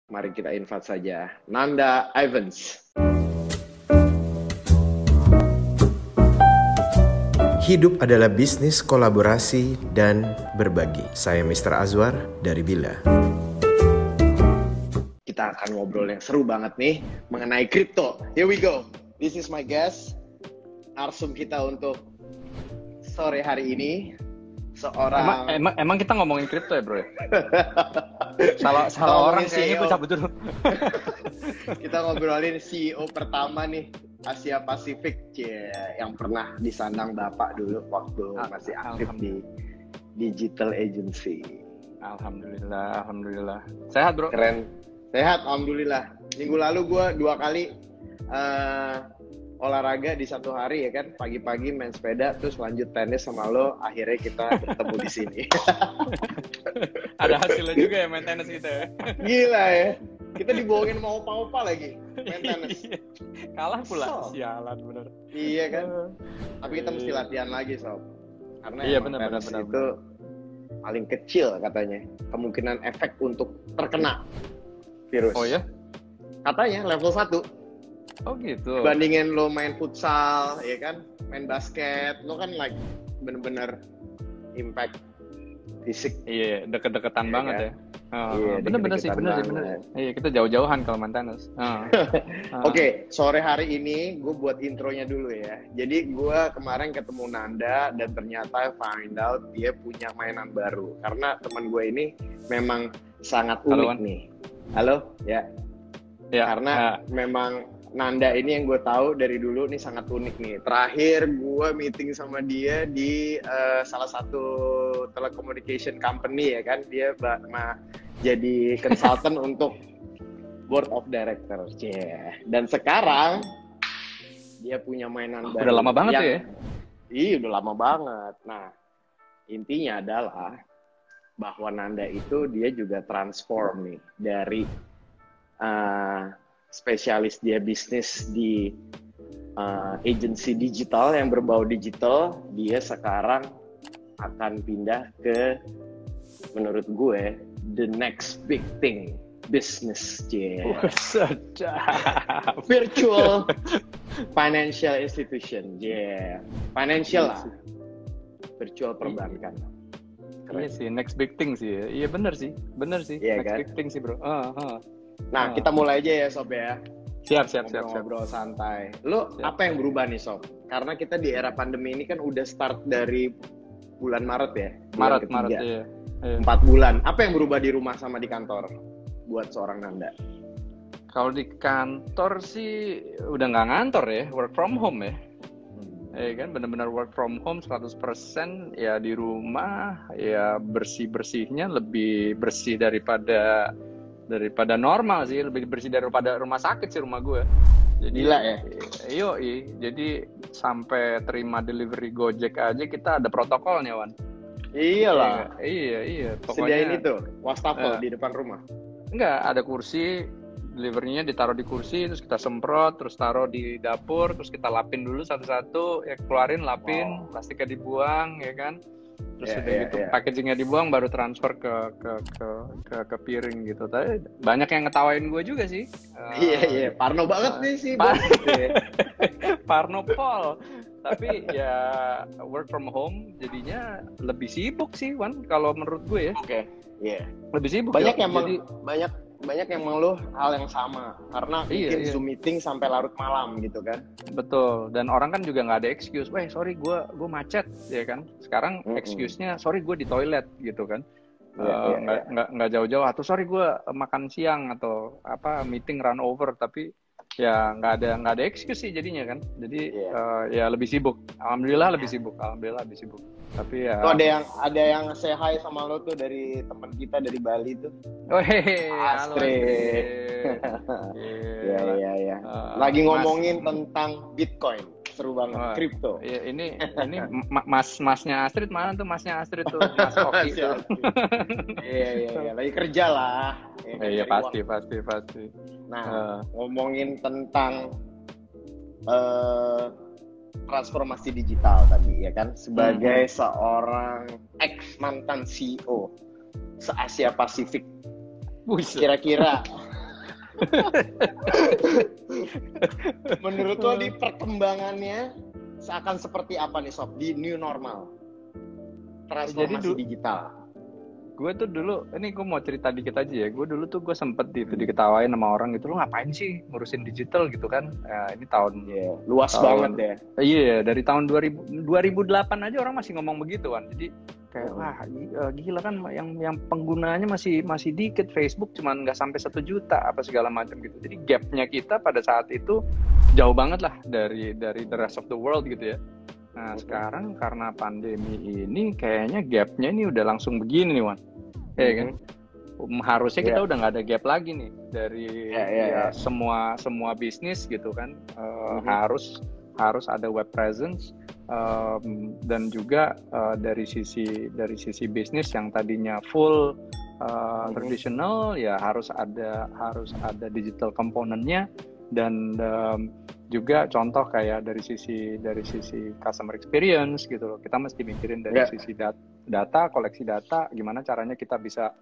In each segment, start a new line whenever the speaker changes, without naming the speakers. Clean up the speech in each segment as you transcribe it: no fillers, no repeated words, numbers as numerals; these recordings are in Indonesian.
Mari kita invite saja Nanda Ivans.
Hidup adalah bisnis kolaborasi dan berbagi. Saya Mr. Azwar dari Bila.
Kita akan ngobrol yang seru banget nih mengenai kripto. Here we go. This is my guest. Narsum kita untuk sore hari ini seorang.
Emang kita ngomongin kripto ya, bro? salah orang kayaknya gue cabut dulu.
Kita ngobrolin CEO pertama nih Asia Pasifik, yang pernah disandang Bapak dulu waktu masih aktif di digital agency.
Alhamdulillah. Sehat, bro?
Keren. Sehat, alhamdulillah. Minggu lalu gue 2 kali olahraga di satu hari ya kan. Pagi-pagi main sepeda, terus lanjut tenis sama lo. Akhirnya kita bertemu di sini.
Ada hasilnya juga ya main tenis kita ya.
Gila ya. Kita dibohongin sama opa-opa lagi main tenis.
Kalah pula. Sialan bener.
Iya kan. Tapi kita mesti latihan lagi, Sob. Karena
benar.
itu paling kecil katanya kemungkinan efek untuk terkena virus.
Oh ya?
Katanya level 1.
Oh gitu.
Dibandingin lo main futsal, ya kan, main basket, lo kan like bener-bener impact fisik.
Iya, deket-deketan banget
kan?
Ya. Iya, bener sih. Iya, kita jauh-jauhan kalau main tenis.
Oke, sore hari ini gue buat intronya dulu ya. Jadi gue kemarin ketemu Nanda dan ternyata find out dia punya mainan baru. Karena teman gue ini memang sangat unik nih. Halo, ya. Karena memang Nanda ini yang gue tahu dari dulu nih sangat unik nih. Terakhir gue meeting sama dia di salah satu telecommunication company ya kan. Dia jadi consultant untuk board of directors. Dan sekarang dia punya mainan baru.
Udah lama banget ya?
Iya, udah lama banget. Nah, intinya adalah bahwa Nanda itu dia juga transform nih dari spesialis dia bisnis di agency digital yang berbau digital, dia sekarang akan pindah ke, menurut gue, the next big thing, business. Virtual financial institution. Financial lah. Virtual perbankan.
Iya sih, next big thing sih. Iya bener sih.
Iya,
next
kan?
big thing sih, bro.
Nah, kita mulai aja ya, Sob ya.
Siap.
Ngobrol santai. Apa yang berubah nih, Sob? Karena kita di era pandemi ini kan udah start dari bulan Maret ya.
Maret, iya.
4 bulan. Apa yang berubah di rumah sama di kantor buat seorang Nanda?
Kalau di kantor sih udah nggak ngantor ya, work from home ya. Kan benar-benar work from home 100% ya, di rumah ya, bersih-bersihnya lebih bersih daripada normal sih, lebih bersih daripada rumah sakit sih rumah gue. Jadi,
gila ya?
Jadi sampai terima delivery Gojek aja kita ada protokolnya, Wan.
Iyalah.
Iya. Pokoknya,
sediain itu, wastafel di depan rumah.
Enggak, ada kursi, deliverynya ditaruh di kursi, terus kita semprot, terus taruh di dapur, terus kita lapin dulu satu-satu, ya keluarin, lapin, plastiknya dibuang, ya kan. Terus packagingnya dibuang, baru transfer ke piring gitu. Tapi banyak yang ngetawain gue juga sih.
Iya. Parno banget nih sih.
Parno Pol. Tapi ya work from home jadinya lebih sibuk sih, Wan. Kalau menurut gue ya.
Oke. Iya.
Lebih sibuk.
Banyak yang mengeluh hal yang sama karena bikin Zoom meeting sampai larut malam gitu kan.
Betul, dan orang kan juga nggak ada excuse, sorry gue macet ya kan. Sekarang excuse-nya sorry gue di toilet gitu kan. Nggak jauh-jauh, atau sorry gue makan siang atau meeting run over, tapi ya nggak ada excuse sih jadinya kan. Jadi ya lebih sibuk. Alhamdulillah lebih sibuk. Tapi ya
ada yang say hi sama lo tuh dari teman kita dari Bali tuh. Astrid. Iya. Lagi ngomongin tentang Bitcoin. Seru banget, kripto.
Iya, ini masnya Astrid mana tuh, masnya Astrid tuh, Mas Oki tuh.
Iya, lagi kerja lah.
Iya, pasti.
Nah, ngomongin tentang transformasi digital tadi ya kan, sebagai seorang ex mantan CEO se-Asia Pasifik, kira-kira Menurut lo di perkembangannya akan seperti apa nih Sob di new normal? Transformasi digital.
Gue tuh dulu, ini gue mau cerita dikit aja ya. Gue dulu tuh gue sempet diketawain sama orang gitu, lo ngapain sih ngurusin digital gitu kan? Ini tahun
luas banget ya.
Iya, dari tahun 2008 aja orang masih ngomong begitu kan. Jadi kayak wah gila kan, yang penggunanya masih dikit. Facebook cuman nggak sampai 1 juta apa segala macam gitu. Jadi gapnya kita pada saat itu jauh banget lah dari the rest of the world gitu ya. Nah sekarang karena pandemi ini kayaknya gapnya ini udah langsung begini nih Wan. Ya kan? Harusnya kita udah nggak ada gap lagi nih dari semua bisnis gitu kan. Harus ada web presence dan juga dari sisi bisnis yang tadinya full traditional ya harus ada digital komponennya. Dan juga contoh kayak dari sisi customer experience gitu loh, kita mesti mikirin dari sisi data, koleksi data, gimana caranya kita bisa.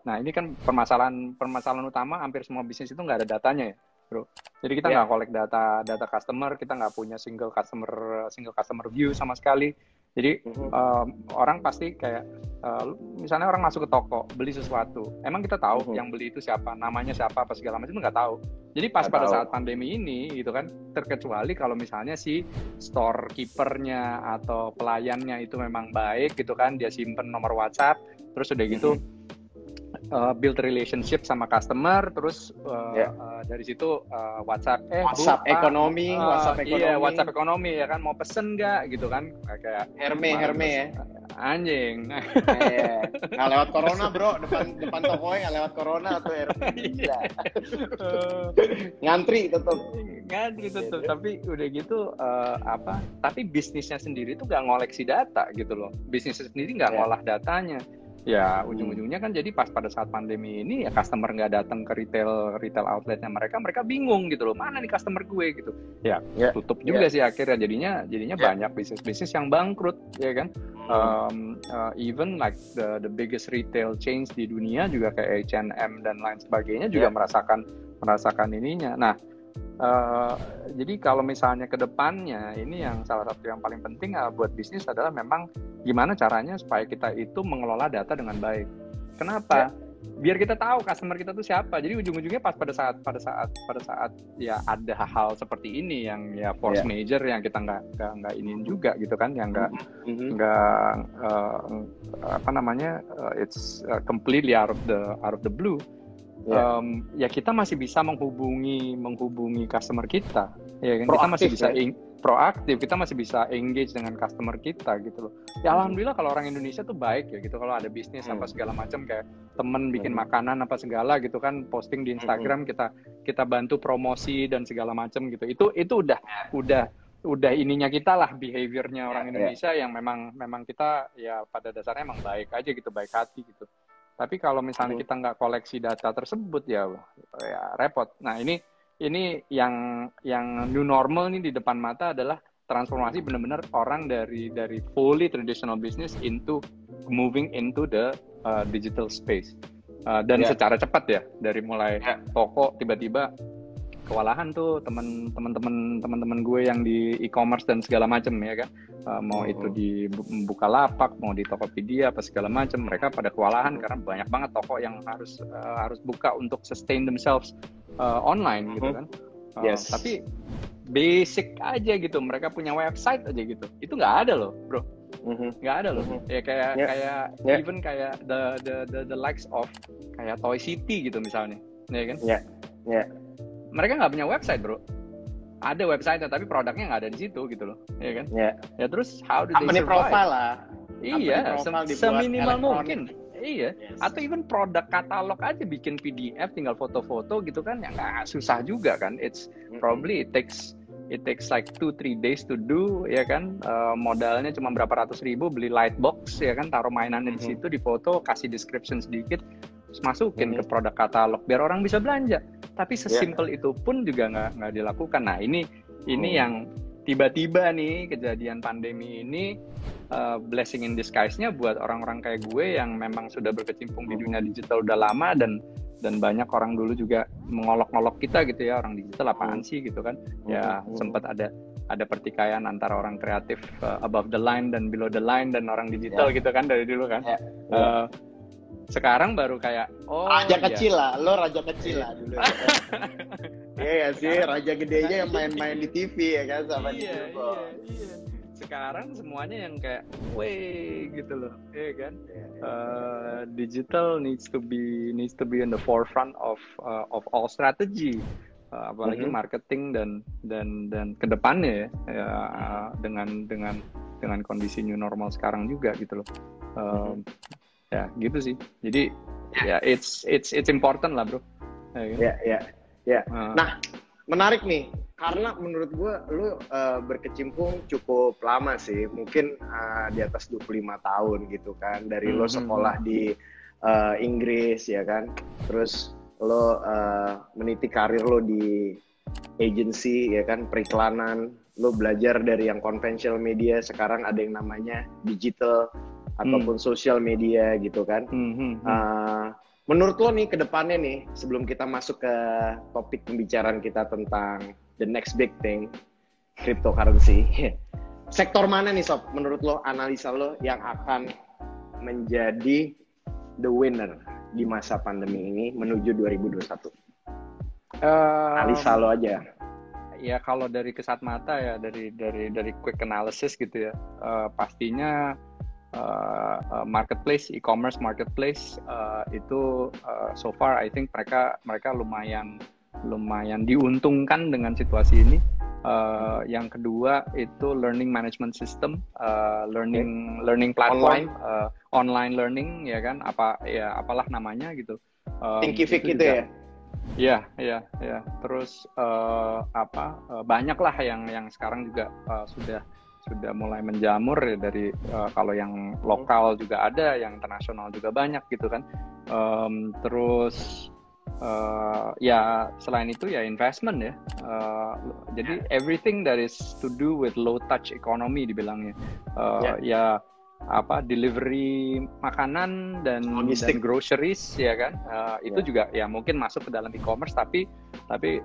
Nah ini kan permasalahan utama, hampir semua bisnis itu nggak ada datanya ya bro. Jadi kita nggak collect data customer, kita nggak punya single customer view sama sekali. Jadi orang pasti kayak misalnya orang masuk ke toko beli sesuatu, emang kita tahu yang beli itu siapa, namanya siapa, apa segala macam, nggak tahu. Jadi pas pada saat pandemi ini gitu kan, terkecuali kalau misalnya si storekeepernya atau pelayannya itu memang baik gitu kan, dia simpen nomor WhatsApp, terus udah gitu build relationship sama customer, terus dari situ WhatsApp
ekonomi.
Iya, WhatsApp ekonomi ya kan, mau pesen nggak gitu kan, kayak
Herme ya
anjing.
Nggak lewat corona bro, depan tokonya nggak lewat corona atau Herme. Gila. ngantri tetap
Tapi udah gitu tapi bisnisnya sendiri tuh nggak ngoleksi data gitu loh, bisnisnya sendiri nggak ngolah datanya. Ya ujung-ujungnya kan jadi pas pada saat pandemi ini ya customer nggak datang ke retail outletnya mereka bingung gitu loh, mana nih customer gue gitu ya. Tutup juga sih akhirnya, jadinya banyak bisnis yang bangkrut ya kan. Even like the biggest retail chains di dunia juga kayak H&M dan lain sebagainya juga merasakan ininya. Nah jadi kalau misalnya ke depannya ini yang salah satu yang paling penting buat bisnis adalah memang gimana caranya supaya kita itu mengelola data dengan baik. Kenapa? Biar kita tahu customer kita tuh siapa. Jadi ujung-ujungnya pas pada saat ya ada hal seperti ini yang ya force major yang kita nggak iniin juga gitu kan, yang nggak it's completely out of the blue. Ya kita masih bisa menghubungi customer kita, ya kan? Kita masih bisa proaktif, kita masih bisa engage dengan customer kita gitu loh. Ya alhamdulillah kalau orang Indonesia tuh baik ya gitu, kalau ada bisnis apa segala macam, kayak temen bikin makanan apa segala gitu kan, posting di Instagram, kita bantu promosi dan segala macam gitu. Itu udah ininya kita lah, behaviornya orang Indonesia yang memang kita ya pada dasarnya emang baik aja gitu, baik hati gitu. Tapi kalau misalnya kita nggak koleksi data tersebut ya repot. Nah ini yang new normal nih di depan mata adalah transformasi benar-benar orang dari fully traditional business into moving into the digital space. Dan secara cepat ya, dari mulai toko tiba-tiba kewalahan tuh teman-teman gue yang di e-commerce dan segala macam ya kan, mau itu di Bukalapak, mau di Tokopedia apa segala macam, mereka pada kewalahan karena banyak banget toko yang harus buka untuk sustain themselves online gitu kan. Tapi basic aja gitu, mereka punya website aja gitu, itu nggak ada loh bro. Nggak ada loh. Ya kayak even kayak the likes of kayak Toy City gitu misalnya, ya kan? Mereka nggak punya website bro. Ada website tapi produknya nggak ada di situ gitu loh, ya kan? Ya terus how do they survive?
Profile lah.
Iya, seminimal mungkin. Iya. Atau even produk katalog aja bikin PDF, tinggal foto-foto gitu kan, ya nggak susah juga kan? It's probably it takes like 2-3 days to do, ya kan? Modalnya cuma berapa ratus ribu, beli light box, ya kan? Taruh mainannya di situ, di foto, kasih description sedikit, terus masukin ke produk katalog biar orang bisa belanja. Tapi sesimpel itu pun juga nggak dilakukan. Nah ini yang tiba-tiba nih kejadian pandemi ini blessing in disguise-nya buat orang-orang kayak gue yang memang sudah berkecimpung di dunia digital udah lama dan dan banyak orang dulu juga mengolok-olok kita gitu ya, orang digital apaan sih gitu kan. Ya sempat ada pertikaian antara orang kreatif above the line dan below the line dan orang digital gitu kan dari dulu kan. Sekarang baru kayak
raja kecil lah, lo raja kecil lah dulu. Iya sih, raja gedenya yang main-main di TV ya kan sama di YouTube.
Sekarang semuanya yang kayak gitu loh, ya kan. Digital needs to be in the forefront of all strategy, apalagi marketing dan kedepannya ya, dengan kondisi new normal sekarang juga gitu loh. Ya gitu sih. Jadi ya it's important lah bro.
Ya. Nah menarik nih karena menurut gue lu berkecimpung cukup lama sih, mungkin di atas 25 tahun gitu kan, dari lo sekolah di Inggris ya kan, terus lo meniti karir lo di agency ya kan, periklanan, lo belajar dari yang conventional media, sekarang ada yang namanya digital ataupun social media gitu kan. Menurut lo nih ke depannya nih, sebelum kita masuk ke topik pembicaraan kita tentang the next big thing, cryptocurrency, sektor mana nih Sob, menurut lo, analisa lo yang akan menjadi the winner di masa pandemi ini menuju 2021? Analisa lo aja.
Ya kalau dari kesat mata ya, dari quick analysis gitu ya, pastinya marketplace, e-commerce marketplace itu so far I think mereka lumayan diuntungkan dengan situasi ini. Yang kedua itu learning management system, learning platform, online learning ya kan, apalah namanya gitu.
Thinkific itu ya.
Ya. Terus banyak lah yang sekarang juga sudah mulai menjamur ya, dari kalau yang lokal juga ada, yang internasional juga banyak gitu kan. Terus ya selain itu ya investment ya. Jadi everything that is to do with low touch economy dibilangnya. Ya delivery makanan dan groceries ya kan. Itu juga ya mungkin masuk ke dalam e-commerce, tapi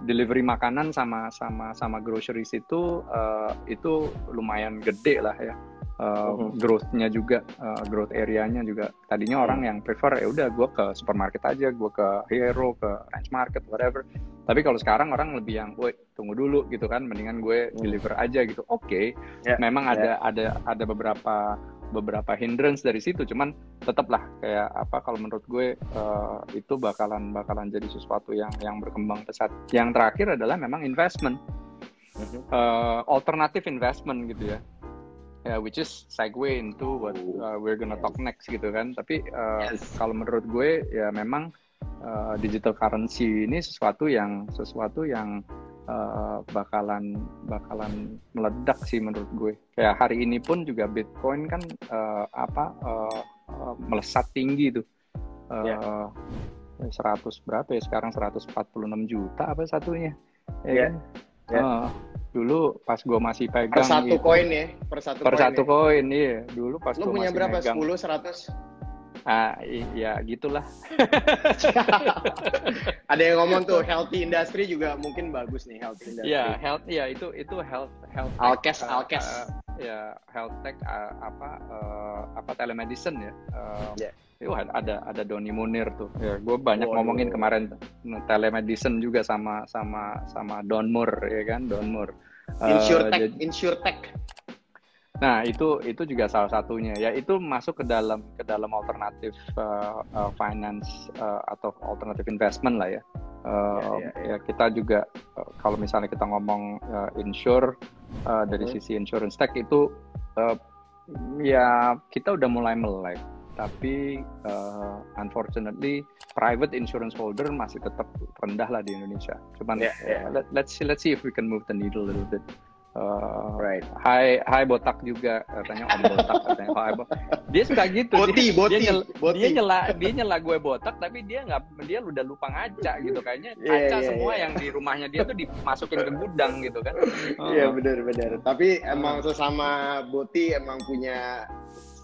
delivery makanan sama groceries itu lumayan gede lah ya. Growth-nya juga, growth area-nya juga. Tadinya orang yang prefer ya udah gue ke supermarket aja, gue ke Hero, ke Ranch Market, whatever. Tapi kalau sekarang orang lebih yang, woi tunggu dulu gitu kan, mendingan gue deliver aja gitu. Memang ada beberapa hindrance dari situ, cuman tetaplah kayak kalau menurut gue itu bakalan jadi sesuatu yang berkembang pesat. Yang terakhir adalah memang investment, alternative investment gitu ya. Which is segue into what we're gonna talk next gitu kan. Tapi kalau menurut gue ya memang digital currency ini sesuatu yang bakalan meledak sih menurut gue. Kayak hari ini pun juga Bitcoin kan melesat tinggi tuh. 100 berapa ya sekarang, 146 juta apa satunya ya kan? Dulu pas gue masih pegang
per satu koin ya,
per satu koin iya. Dulu pas gue masih
berapa?
megang
10, 100?
Ya gitulah.
Ada yang ngomong tuh healthy industry juga mungkin bagus nih, healthy industry.
Itu health
Alkes.
Health tech telemedicine ya. Itu ada Doni Munir tuh. Ya, gue banyak ngomongin kemarin telemedicine juga sama Don Moore ya kan, Don Moore.
Insurtech.
Nah, itu juga salah satunya. Ya itu masuk ke dalam alternatif finance atau alternatif investment lah ya. Ya kita juga kalau misalnya kita ngomong dari sisi insurance tech itu ya kita udah mulai melek. Tapi unfortunately private insurance holder masih tetap rendah lah di Indonesia. Cuman let's see if we can move the needle a little bit.
Right.
Hai botak juga katanya, Om Botak katanya. Dia suka gitu. Dia nyela gue botak, tapi dia udah lupa ngaca gitu kayaknya. Kaca semua yang di rumahnya dia tuh dimasukin ke gudang gitu kan.
Iya benar. Tapi emang sesama Boti emang punya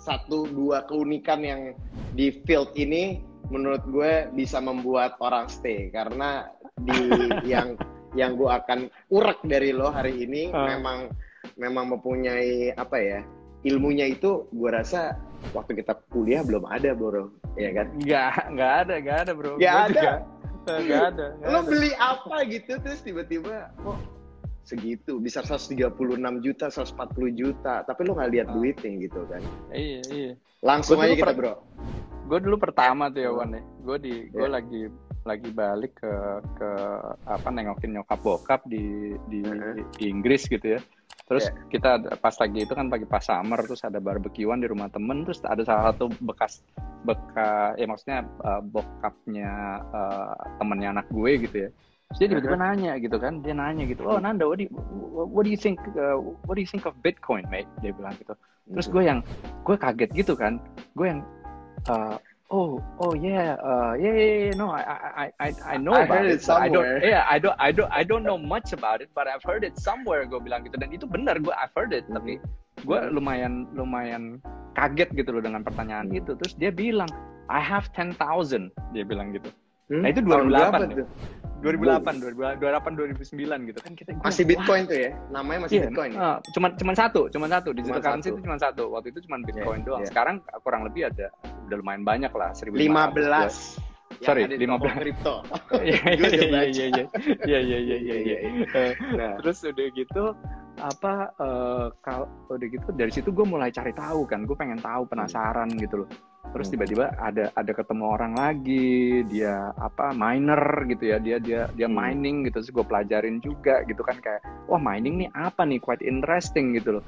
1-2 keunikan yang di field ini menurut gue bisa membuat orang stay, karena di yang gue akan urak dari lo hari ini memang mempunyai apa ya, ilmunya itu gue rasa waktu kita kuliah belum ada, bro, ya kan?
Nggak ada bro.
Nggak ada.
Nggak ada.
Lo beli apa gitu terus tiba-tiba kok segitu, bisa 136 juta, 140 juta, tapi lo nggak lihat duitnya gitu kan?
Iya.
Langsung aja kita bro.
Gue dulu pertama tuh ya Wan ya, gue lagi balik ke apa, nengokin nyokap bokap di Inggris gitu ya. Terus kita pas lagi itu kan pagi pas summer, terus ada barbekyuan di rumah temen, terus ada salah satu bekas ya maksudnya bokapnya temennya anak gue gitu ya. Terus dia tiba-tiba nanya gitu kan, dia nanya gitu, oh Nanda, what do you think of Bitcoin, mate? Dia bilang gitu. Terus gue kaget gitu kan, gue yang yeah, no, I know
I
about
heard
it.
it somewhere.
I don't know much about it, but I've heard it somewhere. Gue bilang gitu, dan itu benar, I've heard it, tapi gue lumayan kaget gitu loh dengan pertanyaan itu. Terus dia bilang, I have 10,000, dia bilang gitu. Nah itu 2008 ya. 2008, 2009 gitu kan, kita
masih Bitcoin tuh ya, namanya masih Bitcoin.
Cuman satu digital currency itu cuma satu. Waktu itu cuma Bitcoin doang. Sekarang kurang lebih udah lumayan banyak lah,
15.
Sorry, 15
kripto.
Iya. Terus udah gitu udah gitu dari situ gue mulai cari tahu kan, gue pengen tahu, penasaran gitu loh. Terus tiba-tiba ada ketemu orang lagi, dia miner gitu ya, dia mining gitu, terus gue pelajarin juga gitu kan, kayak wah mining nih apa nih, quite interesting gitu loh.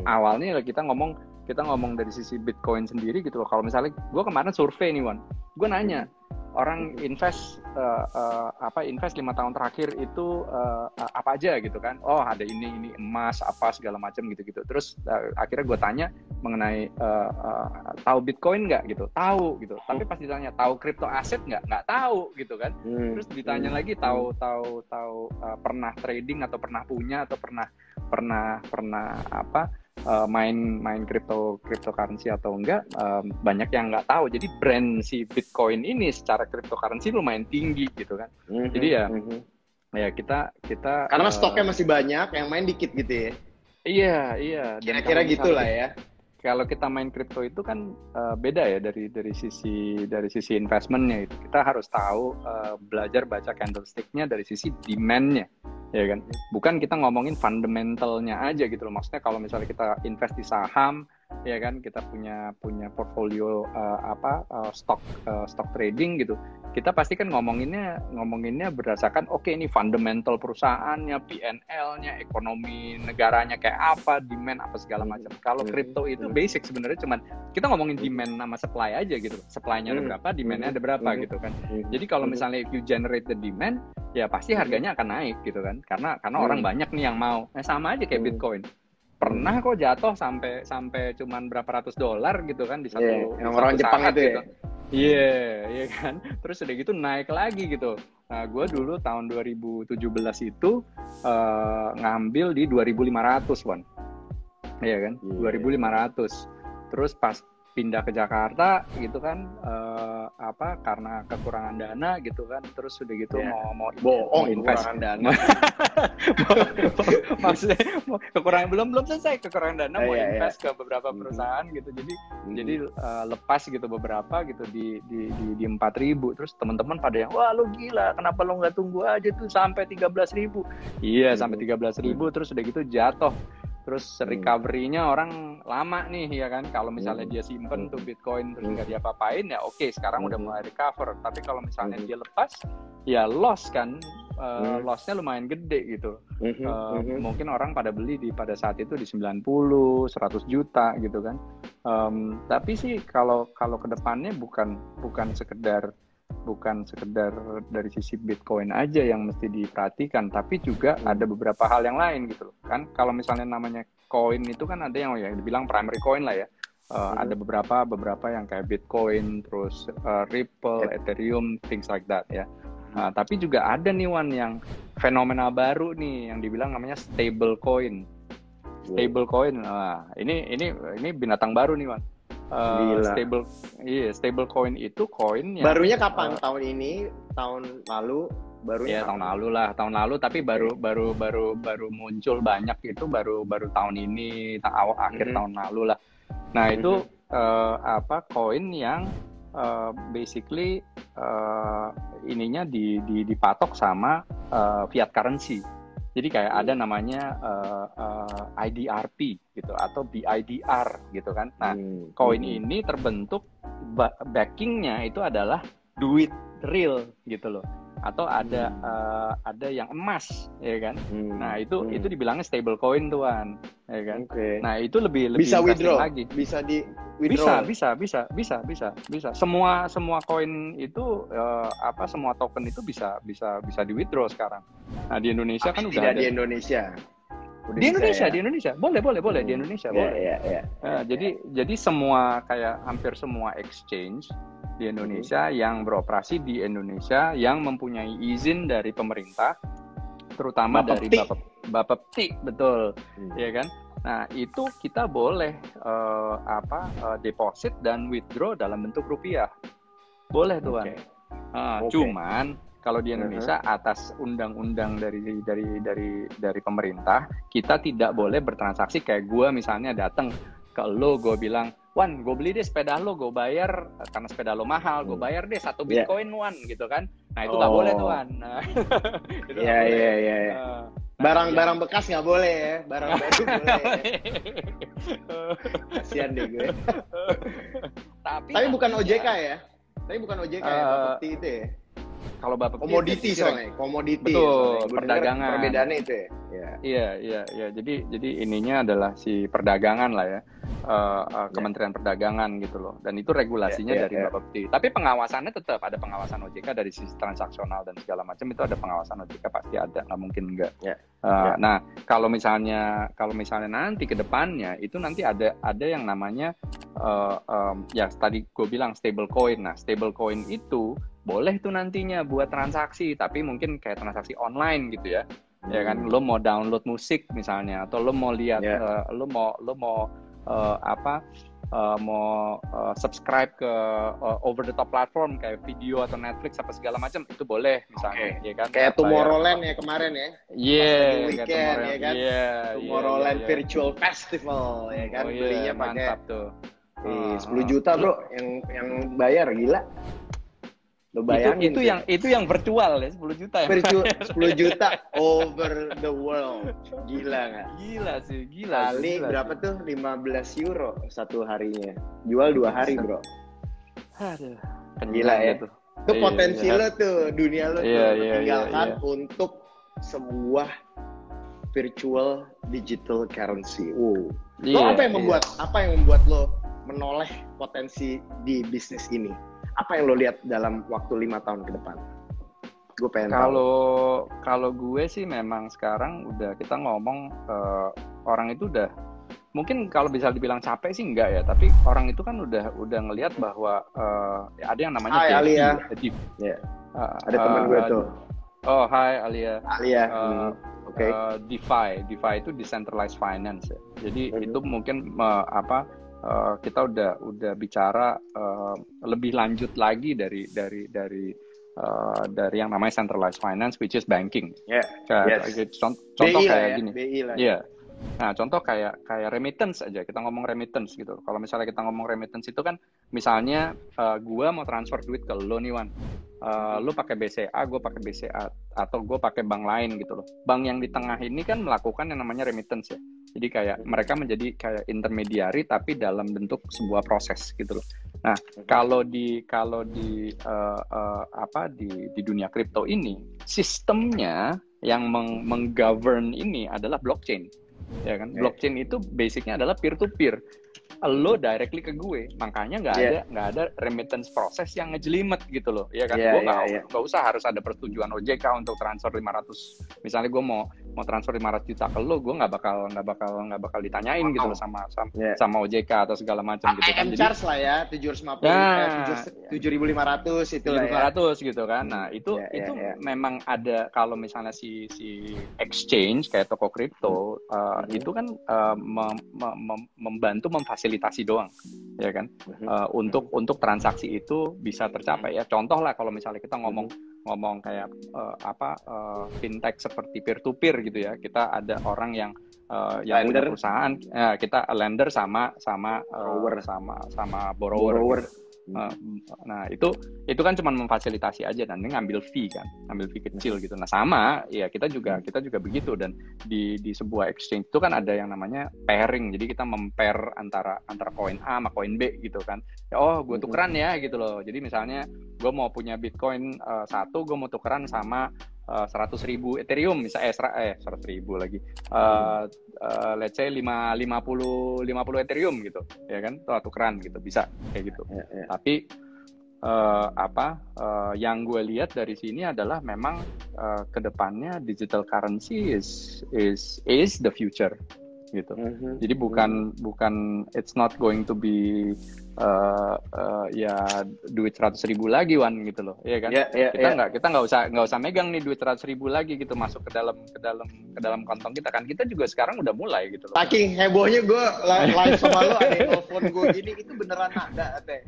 Awalnya kita ngomong dari sisi Bitcoin sendiri gitu loh. Kalau misalnya gue kemarin survei nih Wan, gue nanya orang invest 5 tahun terakhir itu apa aja gitu kan, oh ada ini emas apa segala macam gitu. Terus akhirnya gue tanya mengenai tahu Bitcoin nggak gitu, tahu gitu, tapi pas ditanya tahu crypto asset nggak tahu gitu kan. Terus ditanya lagi tahu pernah trading atau pernah punya atau pernah main cryptocurrency atau enggak, banyak yang nggak tahu. Jadi brand si Bitcoin ini secara cryptocurrency lumayan tinggi gitu kan. Jadi ya kita
karena stoknya masih banyak, yang main dikit gitu ya.
Iya.
Kira-kira gitulah ya.
Kalau kita main kripto itu kan beda ya dari sisi investmentnya itu. Kita harus tahu belajar baca candlestick-nya dari sisi demand-nya, ya kan. Bukan kita ngomongin fundamentalnya aja gitu loh. Maksudnya kalau misalnya kita invest di saham, ya kan, kita punya portfolio stock trading gitu. Kita pasti kan ngomonginnya berdasarkan ini fundamental perusahaannya, P&L-nya, ekonomi negaranya kayak apa, demand apa segala macam. Kalau kripto itu basic sebenarnya, cuman kita ngomongin demand sama supply aja gitu. Supply-nya ada berapa, demand-nya ada berapa gitu kan. Jadi kalau misalnya if you generate the demand, ya pasti harganya akan naik gitu kan. Karena orang banyak nih yang mau. Sama aja kayak Bitcoin. Pernah kok jatuh sampai cuman berapa ratus $, gitu kan di satu
yang orang Jepang itu
gitu. Iya kan. Terus udah gitu naik lagi gitu. Nah, gue dulu tahun 2017 itu ngambil di 2.500 Wan. Iya kan, 2.500. Terus pas pindah ke Jakarta gitu kan, karena kekurangan dana gitu kan, terus udah gitu mau invest.
Kekurangan dana.
Maksudnya belum selesai kekurangan dana, mau invest ke beberapa perusahaan gitu. Jadi lepas gitu beberapa gitu di 4.000. Terus teman-teman pada yang, wah lu gila, kenapa lu nggak tunggu aja tuh sampai 13.000? Iya, sampai 13.000. Terus udah gitu jatuh. Terus recovery-nya orang lama nih ya kan. Kalau misalnya dia simpen tuh Bitcoin terus nggak diapa-apain ya oke, sekarang udah mulai recover. Tapi kalau misalnya dia lepas ya loss kan, loss-nya lumayan gede gitu. Mungkin orang pada beli pada saat itu di 90, 100 juta gitu kan. Tapi sih kalau ke depannya bukan sekedar dari sisi Bitcoin aja yang mesti diperhatikan, tapi juga ada beberapa hal yang lain gitu loh. Kan kalau misalnya namanya koin itu kan ada yang dibilang primary coin lah ya. Ada beberapa yang kayak Bitcoin, terus Ripple, Ethereum, things like that ya. Tapi juga ada nih Wan yang fenomena baru nih yang dibilang namanya stable coin. Stable coin. Nah, ini binatang baru nih Wan.
Gila.
Stable coin itu koin yang
barunya kapan? Tahun ini, tahun lalu, barunya
ya tahun lalu tapi baru muncul banyak itu baru tahun ini akhir tahun lalu lah. Nah itu koin yang basically ininya dipatok sama fiat currency. Jadi kayak ada namanya IDRP gitu atau BIDR gitu kan. Nah, koin ini terbentuk backingnya itu adalah duit real gitu loh. Atau ada yang emas, ya kan? Nah itu dibilangnya stable coin tuan, ya kan?
Okay.
Nah itu lebih
bisa withdraw
lagi.
Bisa di withdraw.
Bisa. Semua koin itu semua token itu bisa di withdraw sekarang. Nah di Indonesia kan udah ada.
Di Indonesia.
Di Indonesia. Boleh di Indonesia, boleh.
Yeah.
Nah, jadi semua kayak hampir semua exchange di Indonesia yang beroperasi di Indonesia yang mempunyai izin dari pemerintah, terutama dari Bapepti, betul, ya kan? Nah itu kita boleh deposit dan withdraw dalam bentuk rupiah, boleh tuan. Cuman kalau di Indonesia atas undang-undang dari pemerintah kita tidak boleh bertransaksi kayak gue misalnya datang ke lo, gue bilang, Wan, gue beli deh sepeda lo, gue bayar karena sepeda lo mahal, gue bayar deh 1 Bitcoin Wan, gitu kan? Nah itu nggak boleh tuh Wan.
Iya. Barang-barang bekas nggak boleh ya, barang baru boleh. Kasian deh gue. Tapi bukan OJK ya? Tapi bukan OJK ya, Bapepti itu ya?
Kalau Bapepti
komoditi soalnya, komoditi.
Betul, perdagangan.
Perbedaannya itu ya.
Iya. Jadi ininya adalah si perdagangan lah ya. Kementerian Perdagangan gitu loh, dan itu regulasinya dari Bapepti. Tapi pengawasannya tetap ada pengawasan OJK dari sisi transaksional dan segala macam, itu ada pengawasan OJK pasti ada, nggak mungkin enggak. Nah kalau misalnya nanti ke depannya itu nanti ada yang namanya ya tadi gue bilang stable coin. Nah stable coin itu boleh tuh nantinya buat transaksi, tapi mungkin kayak transaksi online gitu ya. Ya kan, lo mau download musik misalnya, atau lo mau lihat, lo mau subscribe ke over the top platform kayak video atau Netflix apa segala macam, itu boleh misalnya, ya kan?
Kayak Tomorrowland ya kemarin ya.
Weekend
ya kan. Tomorrowland Virtual Festival ya kan. Belinya pakai
mantap tuh.
10 juta bro, yang bayar gila. Lo bayangin
itu yang virtual ya, 10 juta ya.
10 juta over the world. Gila nggak?
Gila sih.
Kali berapa tuh? 15 euro satu harinya. Jual 2 hari, bro.
Aduh,
gila ya.
Tuh.
Itu potensi lo tuh, dunia lo tuh tinggalkan untuk sebuah virtual digital currency. Lo apa yang membuat lo menoleh potensi di bisnis ini? Apa yang lo lihat dalam waktu 5 tahun ke depan? Gue pengen tahu.
Kalau gue sih memang sekarang udah kita ngomong orang itu udah mungkin kalau bisa dibilang capek sih enggak ya, tapi orang itu kan udah ngelihat bahwa ada yang namanya
Alia. Ada teman gue tuh.
Oh, hai Alia.
Oke.
DeFi itu decentralized finance ya. Jadi itu mungkin kita udah bicara lebih lanjut lagi dari yang namanya centralized finance, which is banking. Contoh
BI
kayak
ya,
gini.
BI lah.
Iya. Nah, contoh kayak remittance aja. Kita ngomong remittance gitu. Kalau misalnya kita ngomong remittance itu kan, misalnya gua mau transfer duit ke lo nih Wan. Lo pakai BCA, gue pakai BCA, atau gue pakai bank lain gitu loh. Bank yang di tengah ini kan melakukan yang namanya remittance ya. Jadi kayak mereka menjadi kayak intermediary tapi dalam bentuk sebuah proses gitu loh. Nah, kalau di dunia kripto ini, sistemnya yang menggovern ini adalah blockchain. Ya kan? Blockchain itu basicnya adalah peer to peer. Lo directly ke gue, makanya nggak ada remittance proses yang ngejelimet gitu loh, ya kan? Gue nggak usah harus ada persetujuan OJK untuk transfer 500. Misalnya gue mau transfer 500 juta ke lo, gue nggak bakal ditanyain gitu loh sama OJK atau segala macam gitu kan.
Jadi charge lah ya 750, 7.500 itu lah ya.
7.500 gitu kan. Nah itu memang ada, kalau misalnya si exchange kayak toko kripto itu kan membantu memfasilitasi doang. ya kan? Untuk transaksi itu bisa tercapai ya. Contoh lah kalau misalnya kita ngomong kayak fintech seperti peer to peer gitu ya. Kita ada orang yang punya perusahaan, kita lender sama borrower. Nah itu kan cuma memfasilitasi aja, dan ini ngambil fee kecil gitu. Nah sama ya kita juga begitu, dan di sebuah exchange itu kan ada yang namanya pairing, jadi kita mempair antara koin A sama koin B gitu kan. Gue tukeran ya gitu loh. Jadi misalnya gue mau punya Bitcoin 1, gue mau tukeran sama 100.000 Ethereum misalnya 100.000 lagi, let's say 50 Ethereum gitu ya kan, tukeran gitu bisa kayak gitu. Tapi yang gue lihat dari sini adalah memang kedepannya digital currency is the future gitu. Jadi bukan it's not going to be duit 100.000 lagi Wan gitu loh, ya kan? Kita nggak usah megang nih duit 100.000 lagi gitu masuk ke dalam kantong kita kan. Kita juga sekarang udah mulai gitu loh.
Saking hebohnya gue live sama lo, ada yang telepon gue gini, itu beneran ada teh.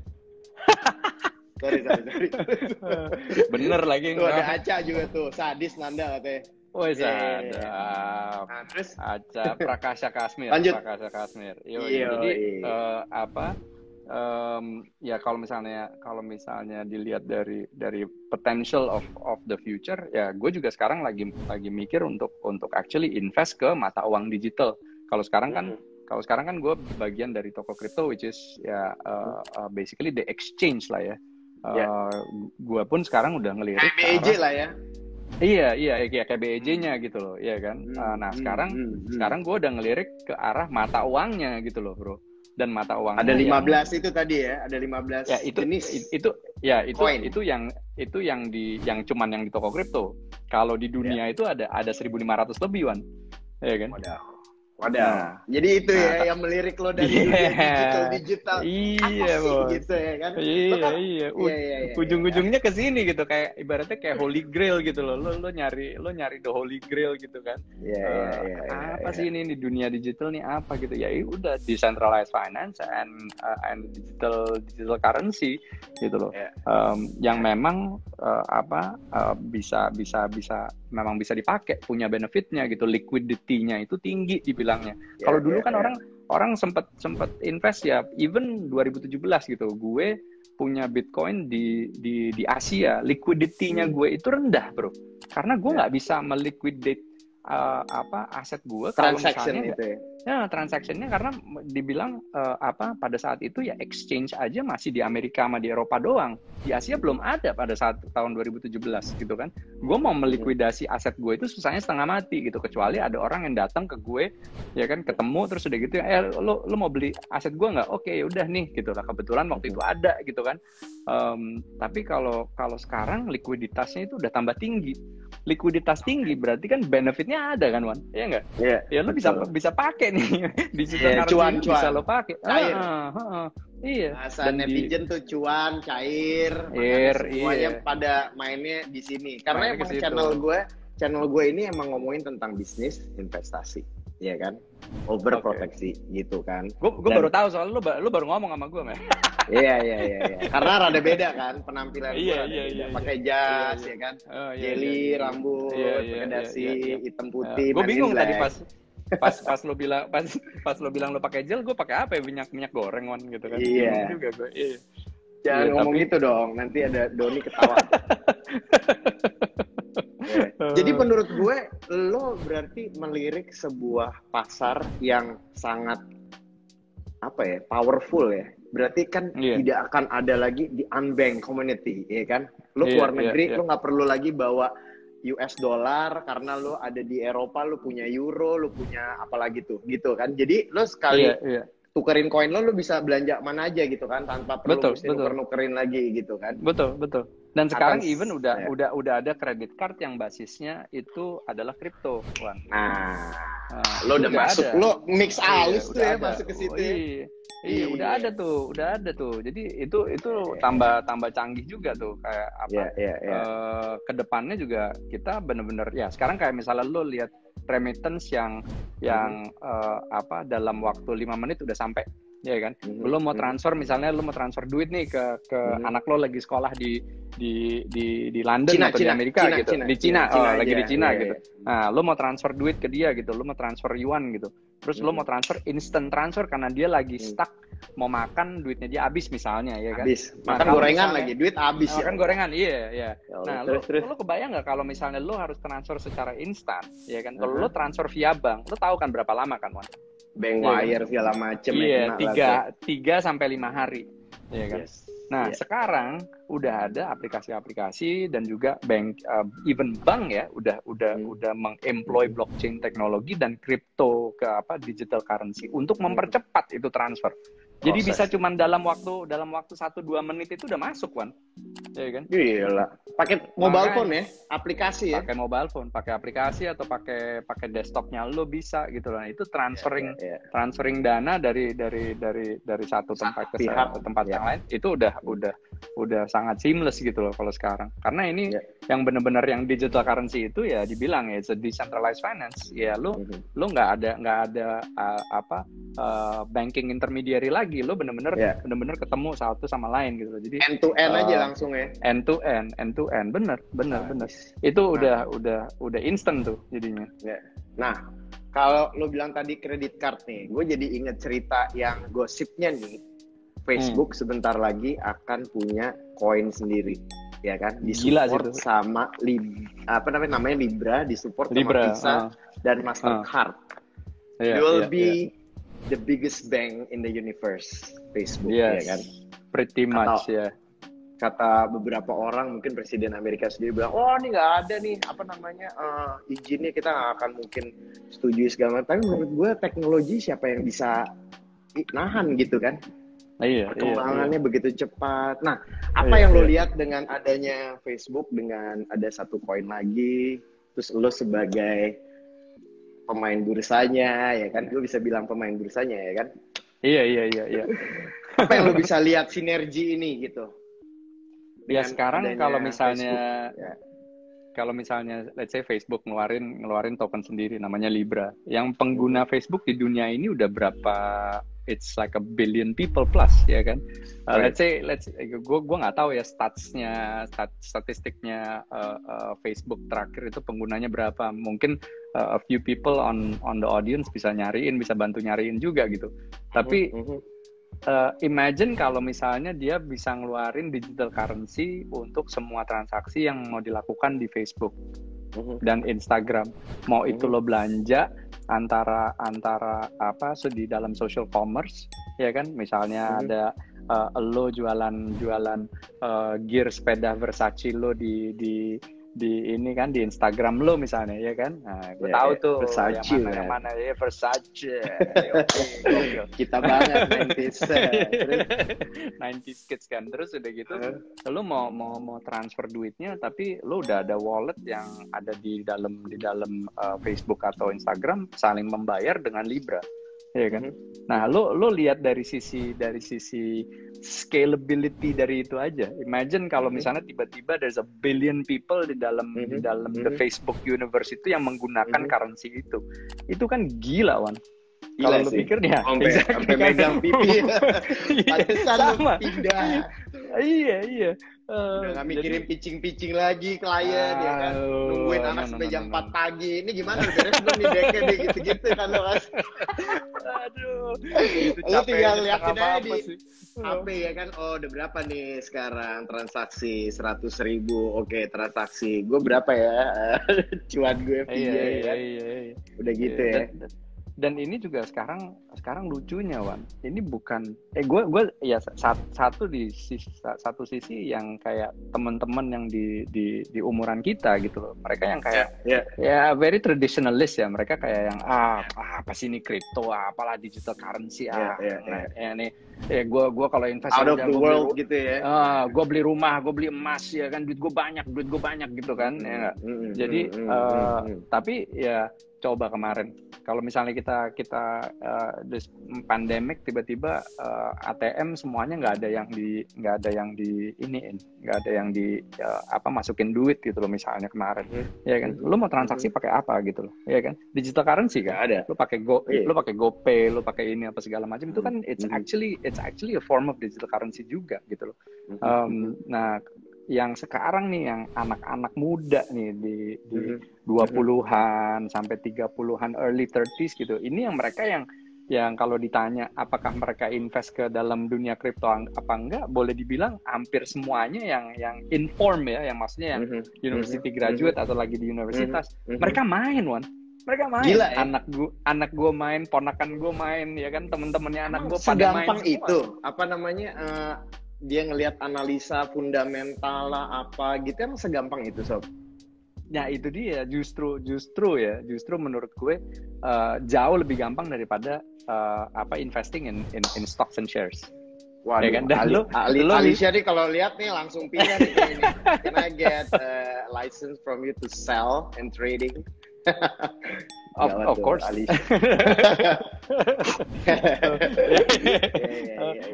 Sorry.
Bener lagi.
Tuh ada Aca juga tuh, sadis Nanda katanya.
Oh sadap.
Nah, terus
Aca Prakasha Kasmir.
Lanjut.
Prakasha Kasmir. Jadi ya kalau misalnya dilihat dari potential of the future, ya gue juga sekarang lagi mikir untuk actually invest ke mata uang digital. Kalau sekarang kan gue bagian dari toko kripto, which is basically the exchange lah ya. Gue pun sekarang udah ngelirik
BEJ lah ya.
Iya kayak BEJ-nya gitu loh, iya kan. Nah sekarang gue udah ngelirik ke arah mata uangnya gitu loh bro. Dan mata uangnya
ada 15 itu tadi ya, ada 15
ya,
jenis.
Itu yang cuman yang di toko kripto. Kalau di dunia itu ada 1.500 lebih Wan, ya kan.
Wadah. Jadi itu yang melirik lo dari dunia digital.
Iya,
Bos. Gitu ya kan.
Iya. Ujung-ujungnya ke sini gitu, kayak ibaratnya kayak holy grail gitu loh. Lo nyari the holy grail gitu kan. Apa sih ini di dunia digital nih apa gitu. Ya udah decentralized finance and digital currency gitu loh. Yang memang bisa memang bisa dipakai, punya benefitnya gitu, liquidity-nya itu tinggi dibilangnya. Kalau dulu kan orang sempat invest ya, even 2017 gitu, gue punya Bitcoin di Asia, liquidity-nya gue itu rendah bro, karena gue nggak bisa meliquidate aset gue kalau misalnya transaksinya, karena dibilang pada saat itu ya exchange aja masih di Amerika sama di Eropa doang, di Asia belum ada pada saat tahun 2017 gitu kan. Gue mau melikuidasi aset gue itu susahnya setengah mati gitu, kecuali ada orang yang datang ke gue ya kan, ketemu terus udah gitu lo mau beli aset gue nggak, oke udah nih gitu lah, kebetulan waktu itu ada gitu kan. Tapi kalau sekarang likuiditasnya itu udah tambah tinggi. Likuiditas tinggi berarti kan benefitnya ada kan Wan, ya nggak? Ya lo bisa pakai nih digital currency, bisa lo pakai
cair.
Iya.
Dan netizen tuh cuan cair, semuanya pada mainnya di sini. Karena emang channel gue ini emang ngomongin tentang bisnis investasi, ya kan? Overproteksi gitu kan.
Gue baru tahu soalnya lo baru ngomong sama gue men.
Iya. Karena rada beda kan penampilan gue. Pakai jas ya kan. Jelly, rambut, pakai dasi hitam putih.
Gue bingung tadi pas lo bilang lo pakai gel, gue pakai apa ya, minyak goreng Wan gitu kan.
Iya.
Juga gue. Iya.
Jangan ngomong gitu dong, nanti ada Doni ketawa. Jadi menurut gue, lo berarti melirik sebuah pasar yang sangat powerful ya. Berarti kan tidak akan ada lagi di unbanked community, ya kan? Lo keluar negeri, lo nggak perlu lagi bawa US dollar karena lo ada di Eropa, lo punya euro, lo punya apalagi tuh, gitu kan? Jadi lo sekali tukerin koin lo bisa belanja mana aja gitu kan, tanpa perlu nuker-nukerin lagi gitu kan? Betul.
Dan sekarang even udah ada credit card yang basisnya itu adalah kripto, Wan.
Nah, lo udah masuk, lo mix alus tuh ya, masuk ke situ.
Iya, udah ada tuh. Jadi itu tambah canggih juga tuh, kayak apa? Kedepannya juga kita bener-bener ya. Sekarang kayak misalnya lo lihat remittance yang dalam waktu 5 menit udah sampai ya kan? Belum mau transfer, misalnya lu mau transfer duit nih ke anak lo lagi sekolah di London atau di Amerika gitu, di Cina, lagi di Cina gitu. Nah, lo mau transfer duit ke dia gitu, lo mau transfer yuan gitu. Terus lo mau transfer instant transfer karena dia lagi stuck mau makan, duitnya dia habis misalnya, ya kan?
Habis.
Nah,
makan gorengan misalnya, lagi, duit habis ya.
Makan gorengan, iya. Nah,
terus.
lo kebayang nggak kalau misalnya lo harus transfer secara instan, ya kan? Kalau lo transfer via bank, lo tahu kan berapa lama kan, Wan?
Bank wire segala macam.
Iya, 3 sampai 5 hari, ya kan? Nah, sekarang udah ada aplikasi-aplikasi dan juga even bank ya udah mengemploy blockchain teknologi dan crypto ke digital currency untuk mempercepat itu transfer. Jadi bisa cuman dalam waktu 1-2 menit itu udah masuk, Wan. Ya kan?
Gila. Pakai mobile phone ya, aplikasi ya.
Pakai mobile phone, pakai aplikasi atau pakai desktopnya lo bisa gitu lah. Itu transferring dana dari satu tempat ke tempat yang lain itu udah sangat seamless gitu loh kalau sekarang. Karena ini yang benar-benar yang digital currency itu ya dibilang ya it's a decentralized finance. Ya lo nggak ada banking intermediary lagi. Lo benar-benar ketemu satu sama lain gitu. Jadi
end to end aja langsung ya.
End to end. Bener. Itu udah instant tuh jadinya.
Nah, kalau lo bilang tadi kredit card nih, gue jadi inget cerita yang gosipnya nih. Facebook sebentar lagi akan punya koin sendiri, ya kan? Disupport sama namanya Libra, disupport sama Visa dan Mastercard. It will be the biggest bank in the universe, Facebook, ya kan?
Pretty much, ya.
Kata beberapa orang, mungkin Presiden Amerika sendiri bilang, oh ini nggak ada nih, izinnya kita nggak akan mungkin setuju segala macam. Tapi menurut gue teknologi siapa yang bisa nahan gitu kan? Perkembangannya begitu cepat. Nah, apa yang lo lihat dengan adanya Facebook, dengan ada satu koin lagi, terus lo sebagai pemain bursanya, ya kan? Gue bisa bilang pemain bursanya, ya kan?
Iya.
Apa yang lo bisa lihat sinergi ini gitu?
Ya sekarang kalau misalnya let's say Facebook ngeluarin token sendiri namanya Libra, yang pengguna Facebook di dunia ini udah berapa? It's like 1 billion people plus, ya kan? Let's say gue nggak tahu ya statistiknya Facebook terakhir itu penggunanya berapa. Mungkin a few people on the audience bisa bantu nyariin juga gitu. Tapi imagine kalau misalnya dia bisa ngeluarin digital currency untuk semua transaksi yang mau dilakukan di Facebook dan Instagram. Mau itu lo belanja antara di dalam social commerce, ya kan? Misalnya ada lo jualan gear sepeda Versace lo di ini kan di Instagram lo misalnya, ya kan? Nah, gue tahu tuh
Versace,
yang mana ya Versace.
Kita banget
90s kids kan. Terus udah gitu, lo mau transfer duitnya, tapi lo udah ada wallet yang ada di dalam Facebook atau Instagram saling membayar dengan Libra. Ya kan? Nah, lo lihat dari sisi scalability dari itu aja. Imagine kalau misalnya tiba-tiba there's 1 billion people di dalam the Facebook universe itu yang menggunakan currency itu. Itu kan gila, Wan. Kalau lo pikir ya,
sampai megang pipi.
Sama.
Pindah.
Iya.
Udah nggak mikirin pitching lagi klien, ya kan? Nungguin anak sampai jam 4 pagi. Ini gimana? Beres belum nih deknya deh gitu-gitu kan lo, Mas.
Aduh.
Lu tinggal liatin aja di HP, ya kan? Oh, udah berapa nih sekarang transaksi 100.000. Oke, transaksi. Gue berapa ya? Cuan gue
Iya.
Udah gitu ya.
Dan ini juga sekarang lucunya, Wan. Ini bukan gue ya satu sisi yang kayak teman-teman yang di umuran kita gitu loh. Mereka yang kayak ya very traditionalist ya. Mereka kayak yang apa sih ini kripto, apalah digital currency gue kalau investasi
out of the world gitu ya.
Gue beli rumah, gue beli emas, ya kan, duit gue banyak gitu kan. Ya, jadi tapi ya coba kemarin Kalau misalnya kita pandemic tiba-tiba ATM semuanya nggak ada yang masukin duit gitu loh misalnya kemarin, ya kan? Lo mau transaksi pakai apa gitu loh, ya kan? Digital currency kan?
Ada.
Lo pakai GoPay, lo pakai ini apa segala macam itu kan it's actually a form of digital currency juga gitu loh. Nah, yang sekarang nih yang anak-anak muda nih di 20-an sampai 30-an early 30s gitu. Ini yang mereka yang kalau ditanya apakah mereka invest ke dalam dunia kripto apa enggak, boleh dibilang hampir semuanya yang inform ya, yang maksudnya yang university graduate atau lagi di universitas, mereka main, Wan. Mereka main.
Gila, ya?
Anak gue main, ponakan gue main, ya kan, temen-temennya anak gue pada main.
Segampang itu, apa namanya? Dia ngelihat analisa fundamental lah apa gitu, emang segampang itu, Sob?
Nah itu dia, justru menurut gue jauh lebih gampang daripada investing in stocks and shares.
Waduh, ya kan? Alicia nih kalau lihat nih langsung pindah nih kayak ini. Can I get a license from you to sell and trading?
Of course.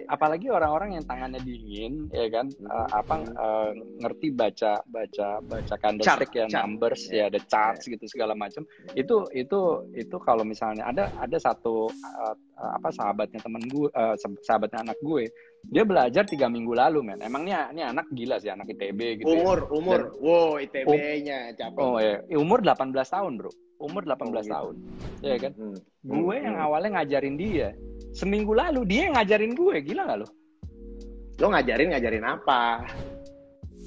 Apalagi orang-orang yang tangannya dingin, ya kan, ngerti baca candlestick ya, numbers ya, ada charts gitu segala macam. Itu kalau misalnya ada satu sahabatnya temen gue, sahabatnya anak gue, dia belajar 3 minggu lalu, men. Emangnya ini anak gila sih, anak ITB gitu.
Umur. Wow, ITB-nya capek.
Oh ya, umur 18 tahun, bro. Umur 18 tahun, ya kan? Gue yang awalnya ngajarin dia, seminggu lalu dia yang ngajarin gue, gila nggak lo?
Lo ngajarin apa?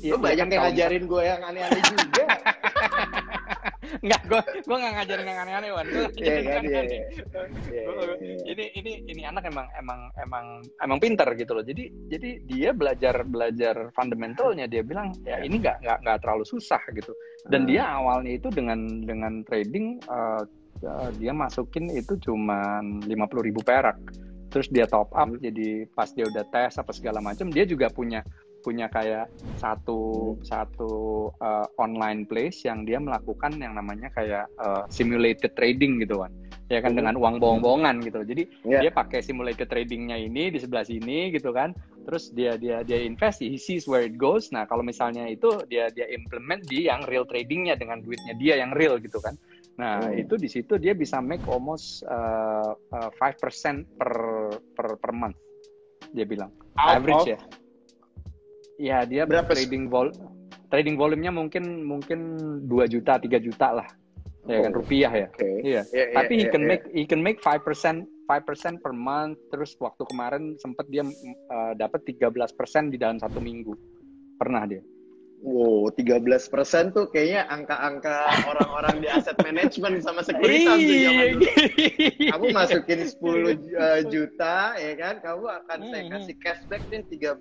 Lo banyak yang ngajarin gue yang aneh-aneh juga.
Enggak, gue nggak ngajarin yang aneh-aneh, Wan. Ini anak emang pintar gitu loh. Jadi dia belajar fundamentalnya, dia bilang ya ini nggak terlalu susah gitu. Dan dia awalnya itu dengan trading dia masukin itu cuman 50.000 perak. Terus dia top up, jadi pas dia udah tes apa segala macam, dia juga punya kayak satu online place yang dia melakukan yang namanya kayak simulated trading gitu kan, ya kan, dengan uang bohong-bohongan gitu. Jadi dia pakai simulated tradingnya ini di sebelah sini gitu kan, terus dia invest, he sees where it goes. Nah kalau misalnya itu dia implement di yang real tradingnya dengan duitnya dia yang real gitu kan. Nah itu di situ dia bisa make almost 5% per month, dia bilang average ya. Ya dia
berapa
trading volume-nya mungkin 2 juta 3 juta lah, ya kan, rupiah ya. Iya. Tapi he can make 5% per month. Terus waktu kemarin sempat dia dapat 13% di dalam 1 minggu. Pernah dia.
Wow, 13% tuh kayaknya angka-angka orang-orang di aset management sama sekuritas tuh zaman dulu. Kamu masukin 10 juta, ya kan? Kamu akan saya kasih cashback nih 13.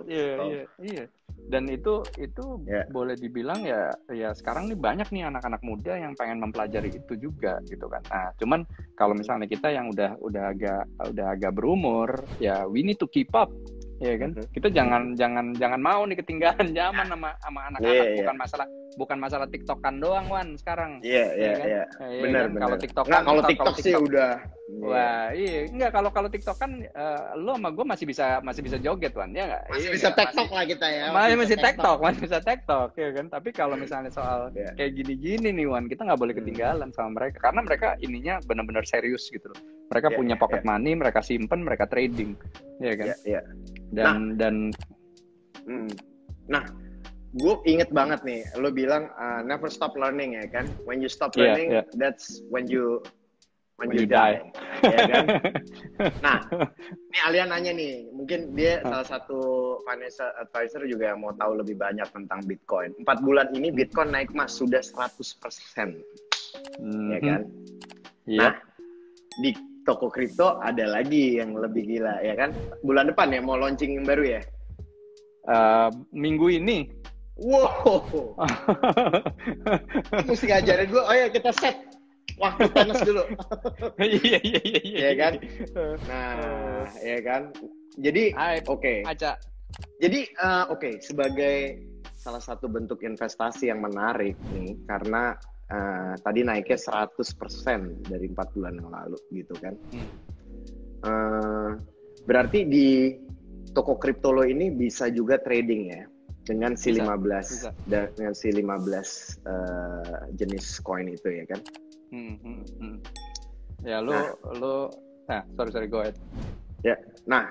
Iya. Dan itu boleh dibilang ya sekarang nih banyak nih anak-anak muda yang pengen mempelajari itu juga gitu kan. Nah, cuman kalau misalnya kita yang udah agak berumur, ya we need to keep up. Ya kan, kita jangan mau nih ketinggalan zaman sama anak-anak. Bukan masalah TikTokan doang, Wan, sekarang.
Iya. Benar.
Kalau TikTokan,
kalau TikTok sih udah.
Wah, iya. Enggak, kalau TikTokan lo sama gue masih bisa joget, Wan, ya nggak?
Masih bisa TikTok lah kita ya.
Masih bisa TikTok, ya kan. Tapi kalau misalnya soal kayak gini-gini nih, Wan, kita nggak boleh ketinggalan sama mereka, karena mereka ininya benar-benar serius gitu loh. Mereka punya pocket money, mereka simpen, mereka trading, ya kan.
Nah, gue inget banget nih, lo bilang never stop learning, ya kan? When you stop learning, that's when you die. Ya kan? Nah, ini Alia nanya nih, mungkin dia salah satu financial advisor juga yang mau tahu lebih banyak tentang Bitcoin. 4 bulan ini Bitcoin naik, Mas, sudah 100%. Ya kan? Nah, di toko kripto ada lagi yang lebih gila, ya kan? Bulan depan ya mau launching yang baru ya?
Minggu ini.
Wow. Mesti ngajarin gue. Oh ya, kita set waktu panas dulu.
Iya.
Ya kan? Nah, ya kan? Jadi oke. Jadi sebagai salah satu bentuk investasi yang menarik nih, karena tadi naiknya 100% dari 4 bulan yang lalu gitu kan. Berarti di toko kripto lo ini bisa juga trading ya dengan si
Bisa.
15 dengan si 15 jenis koin itu ya kan.
Ya sorry go ahead.
Ya. Nah,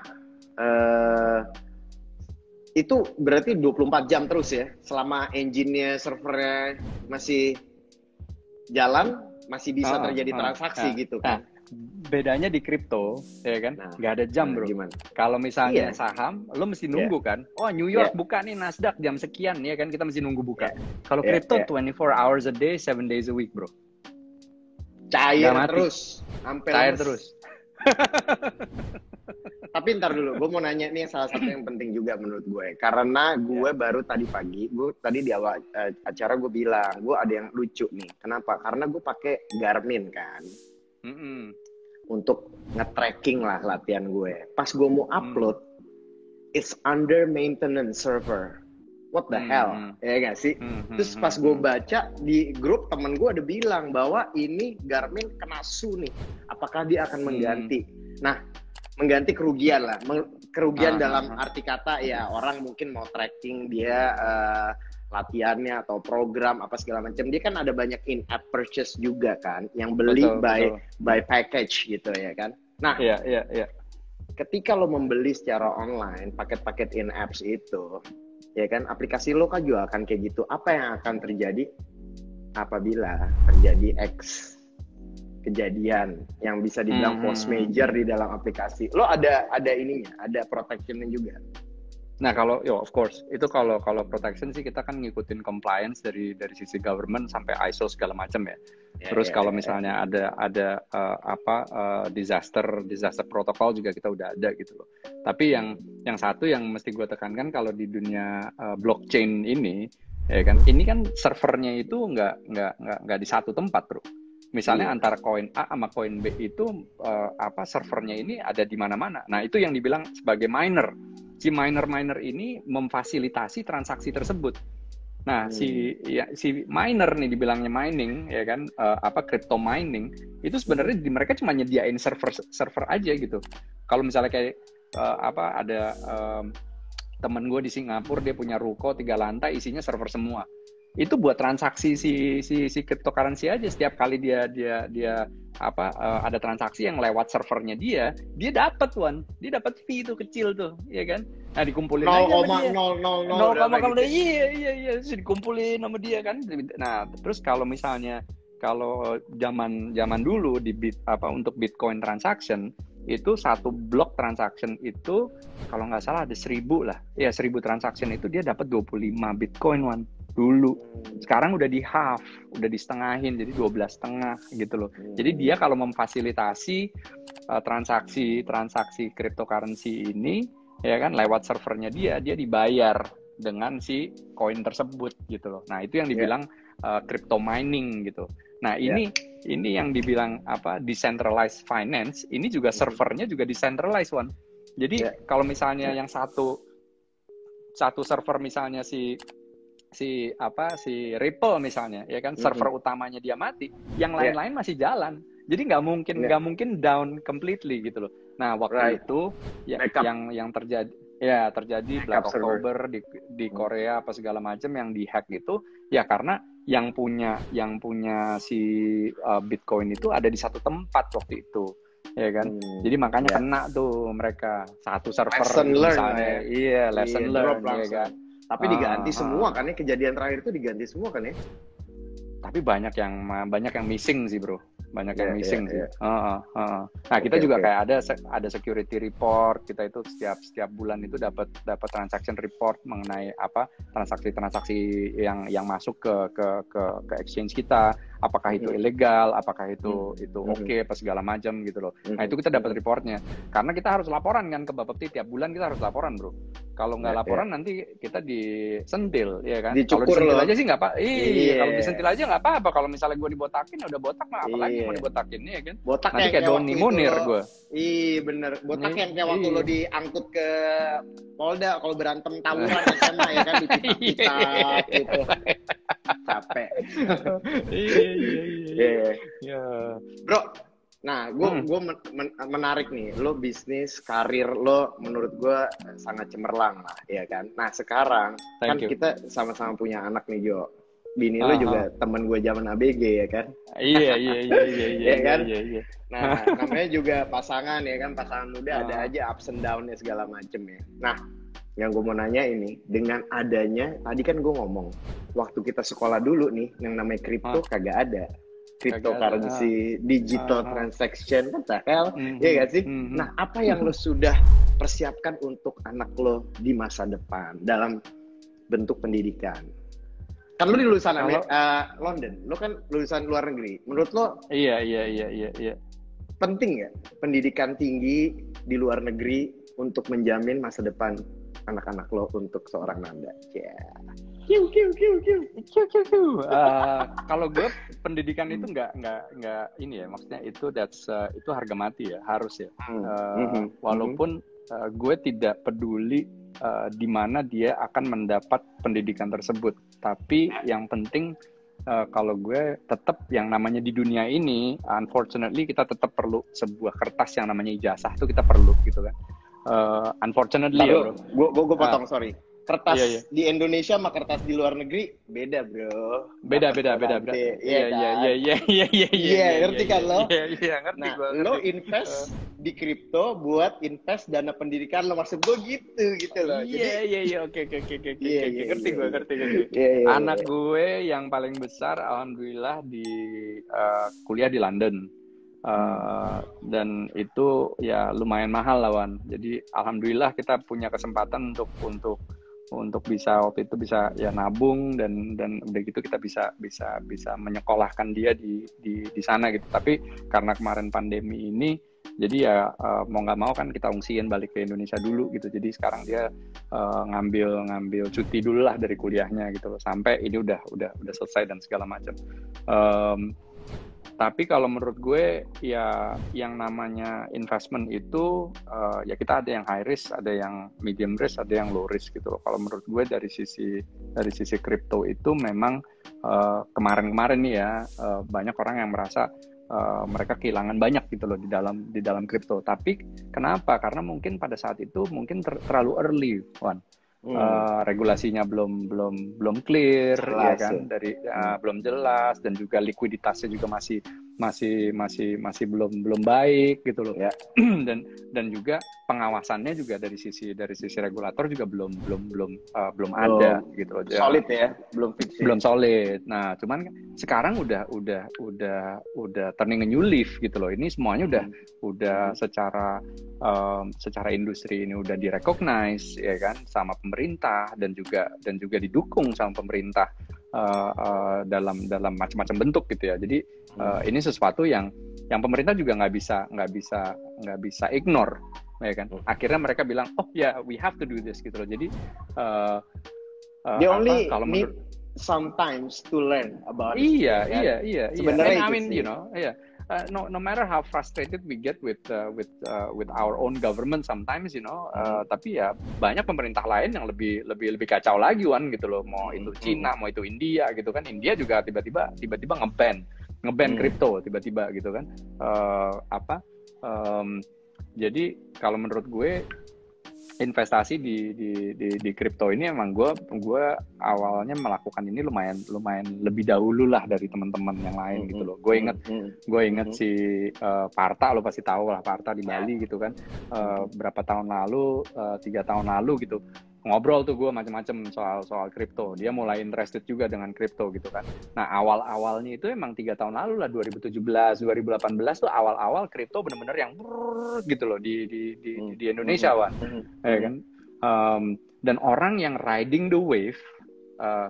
itu berarti 24 jam terus ya selama engine-nya, servernya masih jalan, masih bisa terjadi transaksi gitu kan.
Bedanya di kripto, ya kan, nggak ada jam bro. Kalau misalnya saham, lo mesti nunggu kan. Oh New York buka nih Nasdaq jam sekian, ya kan, kita mesti nunggu buka. Kalau kripto 24 hours a day, 7 days a week bro.
Cair terus,
cair terus.
Tapi ntar dulu, gue mau nanya nih salah satu yang penting juga menurut gue. Karena gue baru tadi pagi, gue tadi di awal acara gue bilang, gue ada yang lucu nih. Kenapa? Karena gue pakai Garmin kan. Untuk nge-tracking lah latihan gue. Pas gue mau upload, it's under maintenance server. What the hell? Ya gak sih? Terus pas gue baca di grup, temen gue ada bilang bahwa ini Garmin kena su nih. Apakah dia akan mengganti? Nah, mengganti kerugian lah. Kerugian dalam arti kata ya orang mungkin mau tracking dia latihannya atau program apa segala macam. Dia kan ada banyak in-app purchase juga kan, yang beli by package gitu ya kan. Nah, ketika lo membeli secara online paket-paket in-apps itu, ya kan, aplikasi lo kan juga akan kayak gitu. Apa yang akan terjadi apabila terjadi X kejadian yang bisa dibilang force major di dalam aplikasi? Lo ada ininya, ada protectionnya juga.
Nah kalau of course itu kalau protection sih kita kan ngikutin compliance dari sisi government sampai ISO segala macam ya. Terus kalau misalnya ada disaster protokol juga kita udah ada gitu loh. Tapi yang satu yang mesti gue tekankan kalau di dunia blockchain ini ya kan, ini kan servernya itu nggak di satu tempat bro. Misalnya antara koin A sama koin B itu servernya ini ada di mana-mana. Nah itu yang dibilang sebagai miner. Si miner ini memfasilitasi transaksi tersebut. Nah, si miner nih dibilangnya mining ya kan, crypto mining itu sebenarnya mereka cuma nyediain server aja gitu. Kalau misalnya kayak ada temen gue di Singapura, dia punya ruko 3 lantai isinya server semua. Itu buat transaksi si cryptocurrency aja. Setiap kali dia ada transaksi yang lewat servernya dia dapat dia dapat fee itu kecil tuh, ya kan. Nah dikumpulin aja sama dia. Iya, dikumpulin sama dia kan. Nah terus kalau misalnya zaman dulu untuk Bitcoin transaction itu satu blok transaction itu kalau nggak salah ada 1.000 lah. Ya 1.000 transaction itu dia dapat 25 Bitcoin dulu. Sekarang udah di half, udah disetengahin jadi 12,5 gitu loh. Jadi dia kalau memfasilitasi transaksi cryptocurrency ini ya kan lewat servernya dia dibayar dengan si koin tersebut gitu loh. Nah, itu yang dibilang crypto mining gitu. Nah, ini yang dibilang decentralized finance, ini juga servernya juga decentralized Jadi kalau misalnya yang satu server misalnya si Ripple misalnya ya kan, server utamanya dia mati, yang lain-lain masih jalan. Jadi nggak mungkin down completely gitu loh. Nah waktu itu yang terjadi Black October di Korea apa segala macam yang dihack itu ya karena yang punya si Bitcoin itu ada di satu tempat waktu itu ya kan. Jadi makanya kena tuh mereka satu server
lesson
misalnya. Lesson learn ya kan.
Tapi diganti semua kan ya, kejadian terakhir itu diganti semua kan ya.
Tapi banyak yang missing sih bro, banyak yang missing sih. Nah kita juga kayak ada security report, kita itu setiap bulan itu dapat transaction report mengenai transaksi yang masuk ke exchange kita, apakah itu ilegal, apakah itu oke apa segala macam gitu loh. Nah itu kita dapat reportnya, karena kita harus laporan kan ke Bapepti, tiap bulan kita harus laporan bro. Kalau nggak laporan nanti kita disentil, ya kan? Kalau
Dicukur
disentil
loh.
aja sih nggak apa. Iya, kalau disentil aja nggak apa-apa. Kalau misalnya gue dibotakin, udah botak mah apalagi mau dibotakin, ya kan?
Botak
Nanti
yang
kayak Doni Munir gue.
Iya bener. Botak yang kayak waktu lo diangkut ke Polda kalau berantem tawuran SMA ya kan, dipitak-pitak gitu. Capek.
Iya.
Bro, nah, gue menarik nih. Lo bisnis, karir lo menurut gue sangat cemerlang lah, ya kan? Nah, sekarang kan kita sama-sama punya anak nih, Jo. Bini lo juga temen gue zaman ABG, ya kan?
Iya.
Ya kan? Iya. Nah, namanya juga pasangan, ya kan? Pasangan muda ada aja ups and down-nya segala macem ya. Nah, yang gue mau nanya ini, dengan adanya, tadi kan gue ngomong, waktu kita sekolah dulu nih, yang namanya kripto kagak ada. Cryptocurrency, digital transaction, what the hell, ya gak sih? Nah, apa yang lo sudah persiapkan untuk anak lo di masa depan dalam bentuk pendidikan? Kan lo di lulusan London, lo kan lulusan luar negeri. Menurut lo?
Iya.
Penting nggak pendidikan tinggi di luar negeri untuk menjamin masa depan anak-anak lo untuk seorang Nanda?
Kalau gue pendidikan itu nggak ini ya, maksudnya itu harga mati ya, harus ya. Walaupun gue tidak peduli di mana dia akan mendapat pendidikan tersebut, tapi yang penting kalau gue tetap yang namanya di dunia ini, unfortunately kita tetap perlu sebuah kertas yang namanya ijazah, itu kita perlu gitu kan. Unfortunately ya bro.
Gue potong, sorry. Kertas di Indonesia sama kertas di luar negeri beda, bro.
Beda. Iya,
ngerti kan lo?
Iya, ngerti.
Nah, lo invest di kripto buat invest dana pendidikan lo, maksud gue gitu loh.
Iya, oke. Ngerti gue. Anak gue yang paling besar, alhamdulillah di kuliah di London. Dan itu ya lumayan mahal lawan. Jadi alhamdulillah kita punya kesempatan untuk bisa waktu itu bisa ya nabung dan udah gitu kita bisa menyekolahkan dia di sana gitu. Tapi karena kemarin pandemi ini, jadi ya mau nggak mau kan kita ungsiin balik ke Indonesia dulu gitu. Jadi sekarang dia ngambil cuti dulu lah dari kuliahnya gitu loh, sampai ini udah selesai dan segala macam. Tapi kalau menurut gue ya yang namanya investment itu ya kita ada yang high risk, ada yang medium risk, ada yang low risk gitu loh. Kalau menurut gue dari sisi kripto itu memang kemarin nih ya banyak orang yang merasa mereka kehilangan banyak gitu loh di dalam kripto. Tapi kenapa? Karena mungkin pada saat itu mungkin terlalu early, Wan. Regulasinya belum clear, jelas, ya kan, dari belum jelas, dan juga likuiditasnya juga masih belum baik gitu loh ya. dan juga pengawasannya juga dari sisi regulator juga belum ada gitu loh.
Solid ya, belum
solid. Nah, cuman sekarang udah turning a new leaf gitu loh. Ini semuanya udah secara industri ini udah direcognize ya kan sama pemerintah, dan juga didukung sama pemerintah dalam macam-macam bentuk gitu ya. Jadi ini sesuatu yang pemerintah juga nggak bisa ignore ya kan. Akhirnya mereka bilang, oh ya, we have to do this gitu loh. Jadi
they only need sometimes to learn about it.
Iya.
Sebenarnya
I mean, you know, no matter how frustrated we get with our own government sometimes, you know, tapi ya banyak pemerintah lain yang lebih kacau lagi, Wan, gitu loh. Mau itu Cina, mau itu India gitu kan. India juga tiba-tiba ngeban kripto tiba-tiba gitu kan. Jadi kalau menurut gue investasi di kripto ini emang gue awalnya melakukan ini lumayan lebih dahulu lah dari teman-teman yang lain gitu loh. Gue inget si Parta, lo pasti tahu lah Parta di Bali gitu kan. Berapa tahun lalu, 3 tahun lalu gitu, ngobrol tuh gue macam-macam soal kripto. Dia mulai interested juga dengan kripto gitu kan. Nah, awalnya itu emang 3 tahun lalu lah, 2017, 2018 tuh awal-awal kripto bener-bener yang gitu loh di Indonesia, Wan. Ya kan? Dan orang yang riding the wave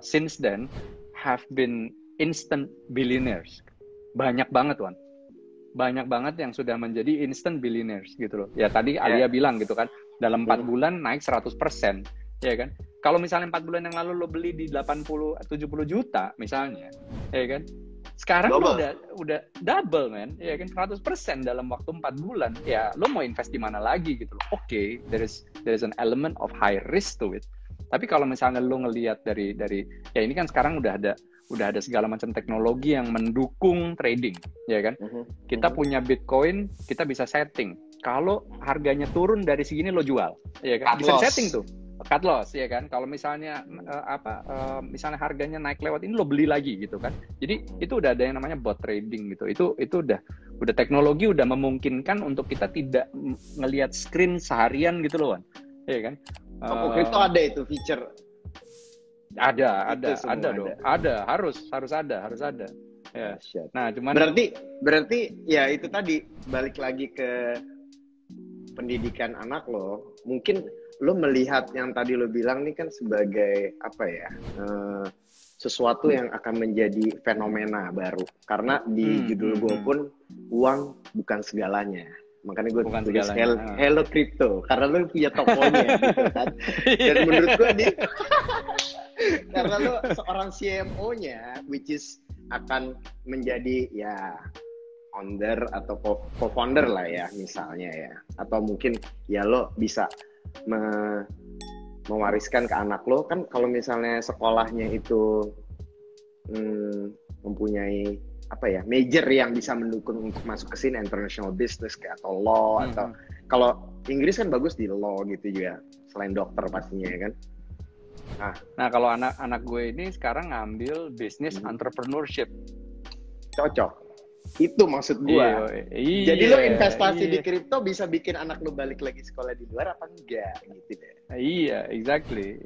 since then have been instant billionaires. Banyak banget, Wan. Banyak banget yang sudah menjadi instant billionaires gitu loh. Ya tadi Alia bilang gitu kan, dalam 4 bulan naik 100%, ya kan? Kalau misalnya 4 bulan yang lalu lo beli di 80-70 juta misalnya, ya kan? Sekarang lo udah double, man, ya kan? 100% dalam waktu 4 bulan. Ya, lo mau invest di mana lagi gitu loh. Oke, there is an element of high risk to it. Tapi kalau misalnya lo ngelihat dari ya ini kan sekarang udah ada segala macam teknologi yang mendukung trading, ya kan? Kita punya Bitcoin, kita bisa setting. Kalau harganya turun dari segini lo jual, ya kan? Bisa setting tuh. Cut loss, ya kan? Kalau misalnya misalnya harganya naik lewat ini lo beli lagi gitu kan. Jadi itu udah ada yang namanya bot trading gitu. Itu udah teknologi udah memungkinkan untuk kita tidak ngelihat screen seharian gitu loh, Wan. Ya kan?
Crypto ada itu feature.
Ada dong. Harus ada. Ya. Nah, cuman
berarti ya itu tadi balik lagi ke pendidikan anak lo. Mungkin lo melihat yang tadi lo bilang nih kan sebagai apa ya, sesuatu yang akan menjadi fenomena baru. Karena di judul gue pun uang bukan segalanya. Makanya gue tulis Hello Crypto, karena lo punya tokonya gitu kan. Dan menurut gue karena lo seorang CMO-nya, which is akan menjadi ya founder atau co-founder lah ya misalnya ya. Atau mungkin ya lo bisa mewariskan ke anak lo kan. Kalau misalnya sekolahnya itu mempunyai apa ya major yang bisa mendukung untuk masuk ke sini, international business kayak atau law atau kalau Inggris kan bagus di law gitu juga selain dokter pastinya ya kan.
Nah kalau anak gue ini sekarang ngambil business entrepreneurship.
Cocok. Itu maksud gue.
Iya,
jadi lo investasi di kripto bisa bikin anak lo balik lagi sekolah di luar apa enggak gitu deh.
Iya, exactly.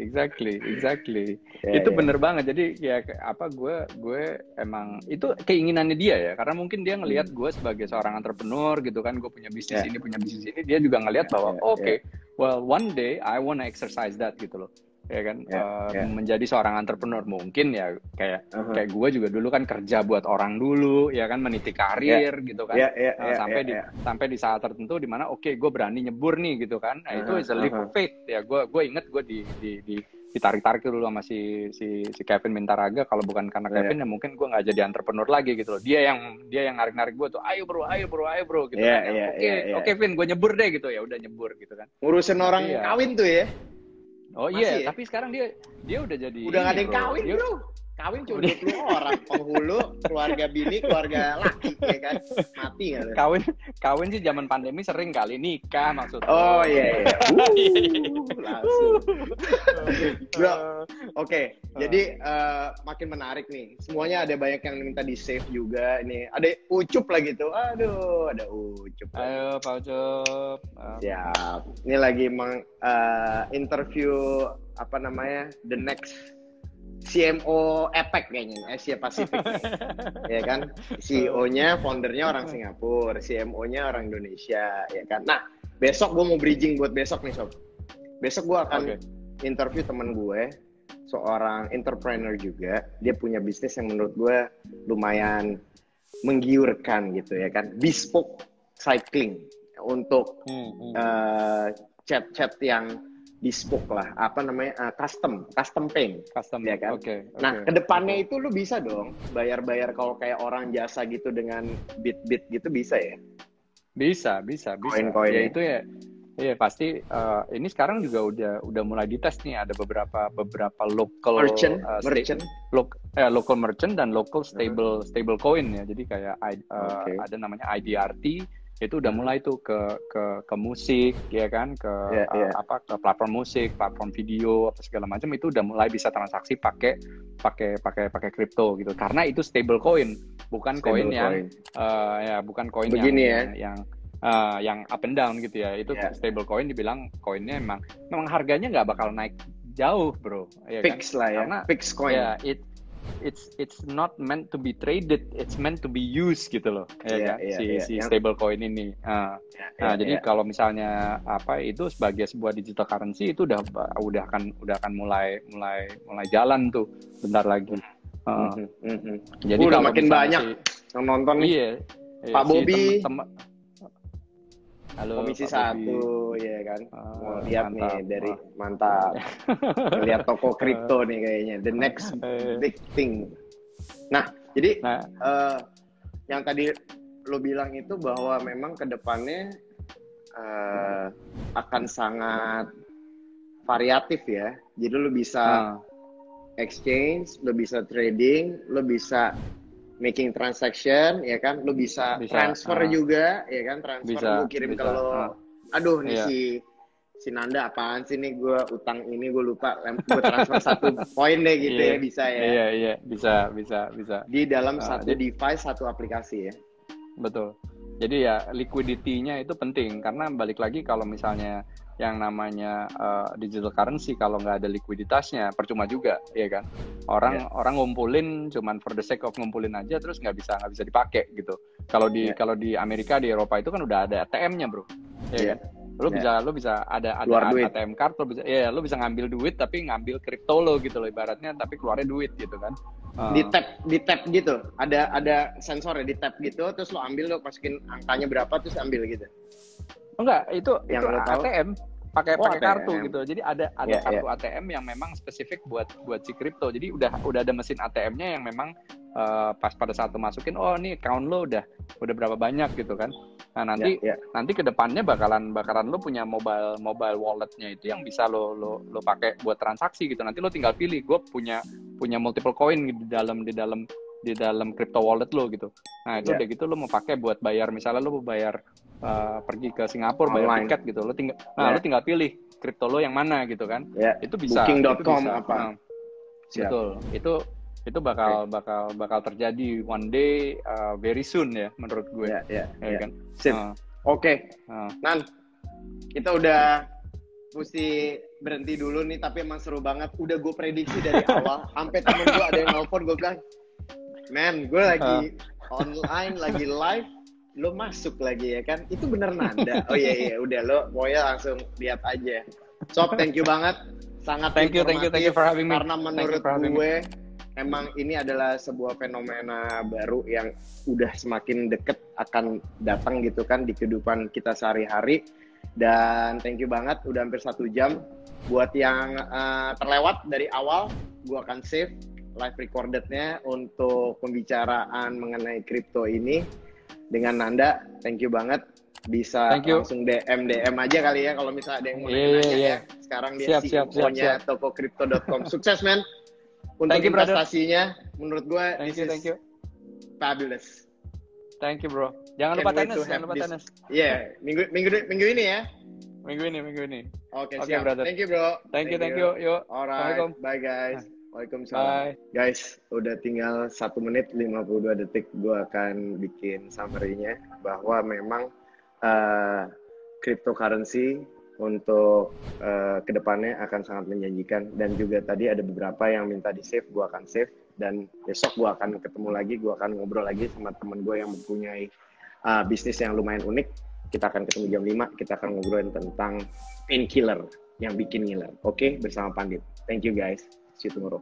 Itu bener banget. Jadi ya apa gue emang itu keinginannya dia ya. Karena mungkin dia ngelihat gue sebagai seorang entrepreneur gitu kan. Gue punya bisnis ini, punya bisnis ini. Dia juga ngelihat bahwa well one day I wanna exercise that gitu loh. Ya kan, menjadi seorang entrepreneur mungkin ya kayak gue juga dulu kan kerja buat orang dulu ya kan, meniti karir gitu kan, sampai di saat tertentu di mana gue berani nyebur nih gitu kan. Nah, itu is a leap of faith ya. Gue inget gue ditarik dulu sama si Kevin Mintaraga. Kalau bukan karena Kevin ya mungkin gue nggak jadi entrepreneur lagi gitu loh. Dia yang narik gue tuh, ayo bro gitu kan. Oke Vin, gue nyebur deh gitu. Ya udah nyebur gitu kan,
ngurusin orang kawin tuh ya.
Oh iya, tapi sekarang dia udah jadi
udah nggak ada yang kawin bro. Kawin cuma 20 orang, penghulu, keluarga bini, keluarga laki ya kan, mati nggak?
Kawin sih zaman pandemi sering kali, nikah maksudnya.
Oh iya. Langsung. Bro, oke. Jadi makin menarik nih. Semuanya ada banyak yang minta di save juga. Ini ada Ucup lagi tuh. Aduh, ada Ucup.
Ayo Pak Ucup.
Siap. Ini lagi interview apa namanya, the next CMO APAC kayaknya, Asia Pasifik ya kan. CEO-nya, foundernya orang Singapura, CMO-nya orang Indonesia ya kan. Nah, besok gue mau bridging buat besok nih sob. Besok gue akan interview teman gue, seorang entrepreneur juga. Dia punya bisnis yang menurut gue lumayan menggiurkan gitu ya kan. Bespoke cycling untuk chat yang bespoke lah, apa namanya, custom paint, ya kan. Nah, kedepannya itu lu bisa dong bayar kalau kayak orang jasa gitu dengan bit gitu bisa ya?
Bisa.
Koin-koin
ya itu ya. Iya pasti. Ini sekarang juga udah mulai dites nih. Ada beberapa local merchant, local merchant dan local stable coin ya. Jadi kayak ada namanya IDRT. Itu udah mulai tuh ke musik ya kan, ke platform musik, platform video apa segala macam, itu udah mulai bisa transaksi pakai kripto gitu. Karena itu stable coin, bukan koin yang bukan koin yang up and down gitu ya. Itu stable coin, dibilang koinnya memang harganya nggak bakal naik jauh bro ya.
Fix
kan?
Lah ya.
Karena
fix coin
ya, it's not meant to be traded, it's meant to be used gitu loh ya kan, si stable coin ini. Jadi kalau misalnya itu sebagai sebuah digital currency itu udah akan mulai jalan tuh bentar lagi. Jadi
udah makin banyak yang nonton nih.
Iya,
Pak Bobby
Halo
Komisi
Pak Bobi.
1 ya kan. Mau lihat
Mantap.
nih dari mantap. Lihat toko kripto nih kayaknya the next big thing. Nah, jadi yang tadi lo bilang itu bahwa memang kedepannya akan sangat variatif ya. Jadi lo bisa exchange, lo bisa trading, lo bisa making transaction, ya kan? Lo bisa transfer juga, ya kan? Transfer gue kirim ke lo. Aduh, nih si Nanda apaan sih nih, gue utang ini gue lupa, gue transfer 1 poin deh gitu ya, bisa ya?
Iya, bisa.
Di dalam satu device, satu aplikasi ya?
Betul. Jadi ya liquidity-nya itu penting, karena balik lagi kalau misalnya yang namanya digital currency kalau nggak ada likuiditasnya percuma juga, ya kan? Orang ngumpulin cuman for the sake of ngumpulin aja, terus nggak bisa dipakai gitu. Kalau di Amerika, di Eropa itu kan udah ada ATM-nya, bro, ya kan? Lo bisa ada ATM card, lo bisa ngambil duit tapi ngambil kripto lo gitu loh ibaratnya, tapi keluarnya duit gitu kan.
Di tap gitu, ada sensor ya, di tap gitu, terus lo ambil, lo masukin angkanya berapa terus ambil gitu.
Enggak, itu ATM pakai kartu
ATM.
gitu. Jadi ada kartu ATM yang memang spesifik buat si kripto. Jadi udah ada mesin ATM-nya yang memang pas pada saat lo masukin, oh nih account lo udah berapa banyak gitu kan. Nah, nanti ke depannya bakalan lo punya mobile wallet-nya itu yang bisa lo pakai buat transaksi gitu. Nanti lo tinggal pilih, gue punya multiple coin di dalam crypto wallet lo gitu. Nah, itu udah gitu lo mau pakai buat bayar, misalnya lo mau bayar pergi ke Singapura bayar tiket gitu, lo tinggal pilih kripto lo yang mana gitu kan. Itu bisa
booking.com apa.
Betul. Itu bakal terjadi one day, very soon ya menurut gue.
Ya
kan.
Sip. Oke. Nan, kita udah mesti berhenti dulu nih, tapi emang seru banget. Udah gue prediksi dari awal, sampai temen gue ada yang nelfon, gue bilang, man, gue lagi online, lagi live, lo masuk lagi ya kan? Itu bener Nanda. Oh iya, udah lo pokoknya langsung lihat aja. Sob, thank you banget. Sangat informatif.
Thank you for having me.
Karena menurut gue emang ini adalah sebuah fenomena baru yang udah semakin deket akan datang gitu kan di kehidupan kita sehari-hari. Dan thank you banget, udah hampir 1 jam. Buat yang terlewat dari awal, gue akan save live recordednya untuk pembicaraan mengenai kripto ini dengan Nanda. Thank you banget. Bisa langsung DM aja kali ya kalau misalnya ada yang mau nanya ya. Sekarang dia CEO-nya tokocrypto.com. Sukses, man. Untuk investasinya, menurut gue
thank you.
Fabulous.
Thank you, bro. Jangan lupa tenis.
Iya, minggu ini ya.
Minggu ini.
Oke, siap. Brother. Thank you, bro.
Thank you. Yuk.
Alright. Bye, guys. Waalaikumsalam. Guys, udah tinggal 1 menit 52 detik. Gue akan bikin summary-nya bahwa memang cryptocurrency untuk kedepannya akan sangat menjanjikan, dan juga tadi ada beberapa yang minta di save, gue akan save, dan besok gue akan ketemu lagi, gue akan ngobrol lagi sama temen gue yang mempunyai bisnis yang lumayan unik. Kita akan ketemu jam 5, kita akan ngobrolin tentang painkiller yang bikin ngiler. Oke, bersama Pandit. Thank you guys, see you tomorrow.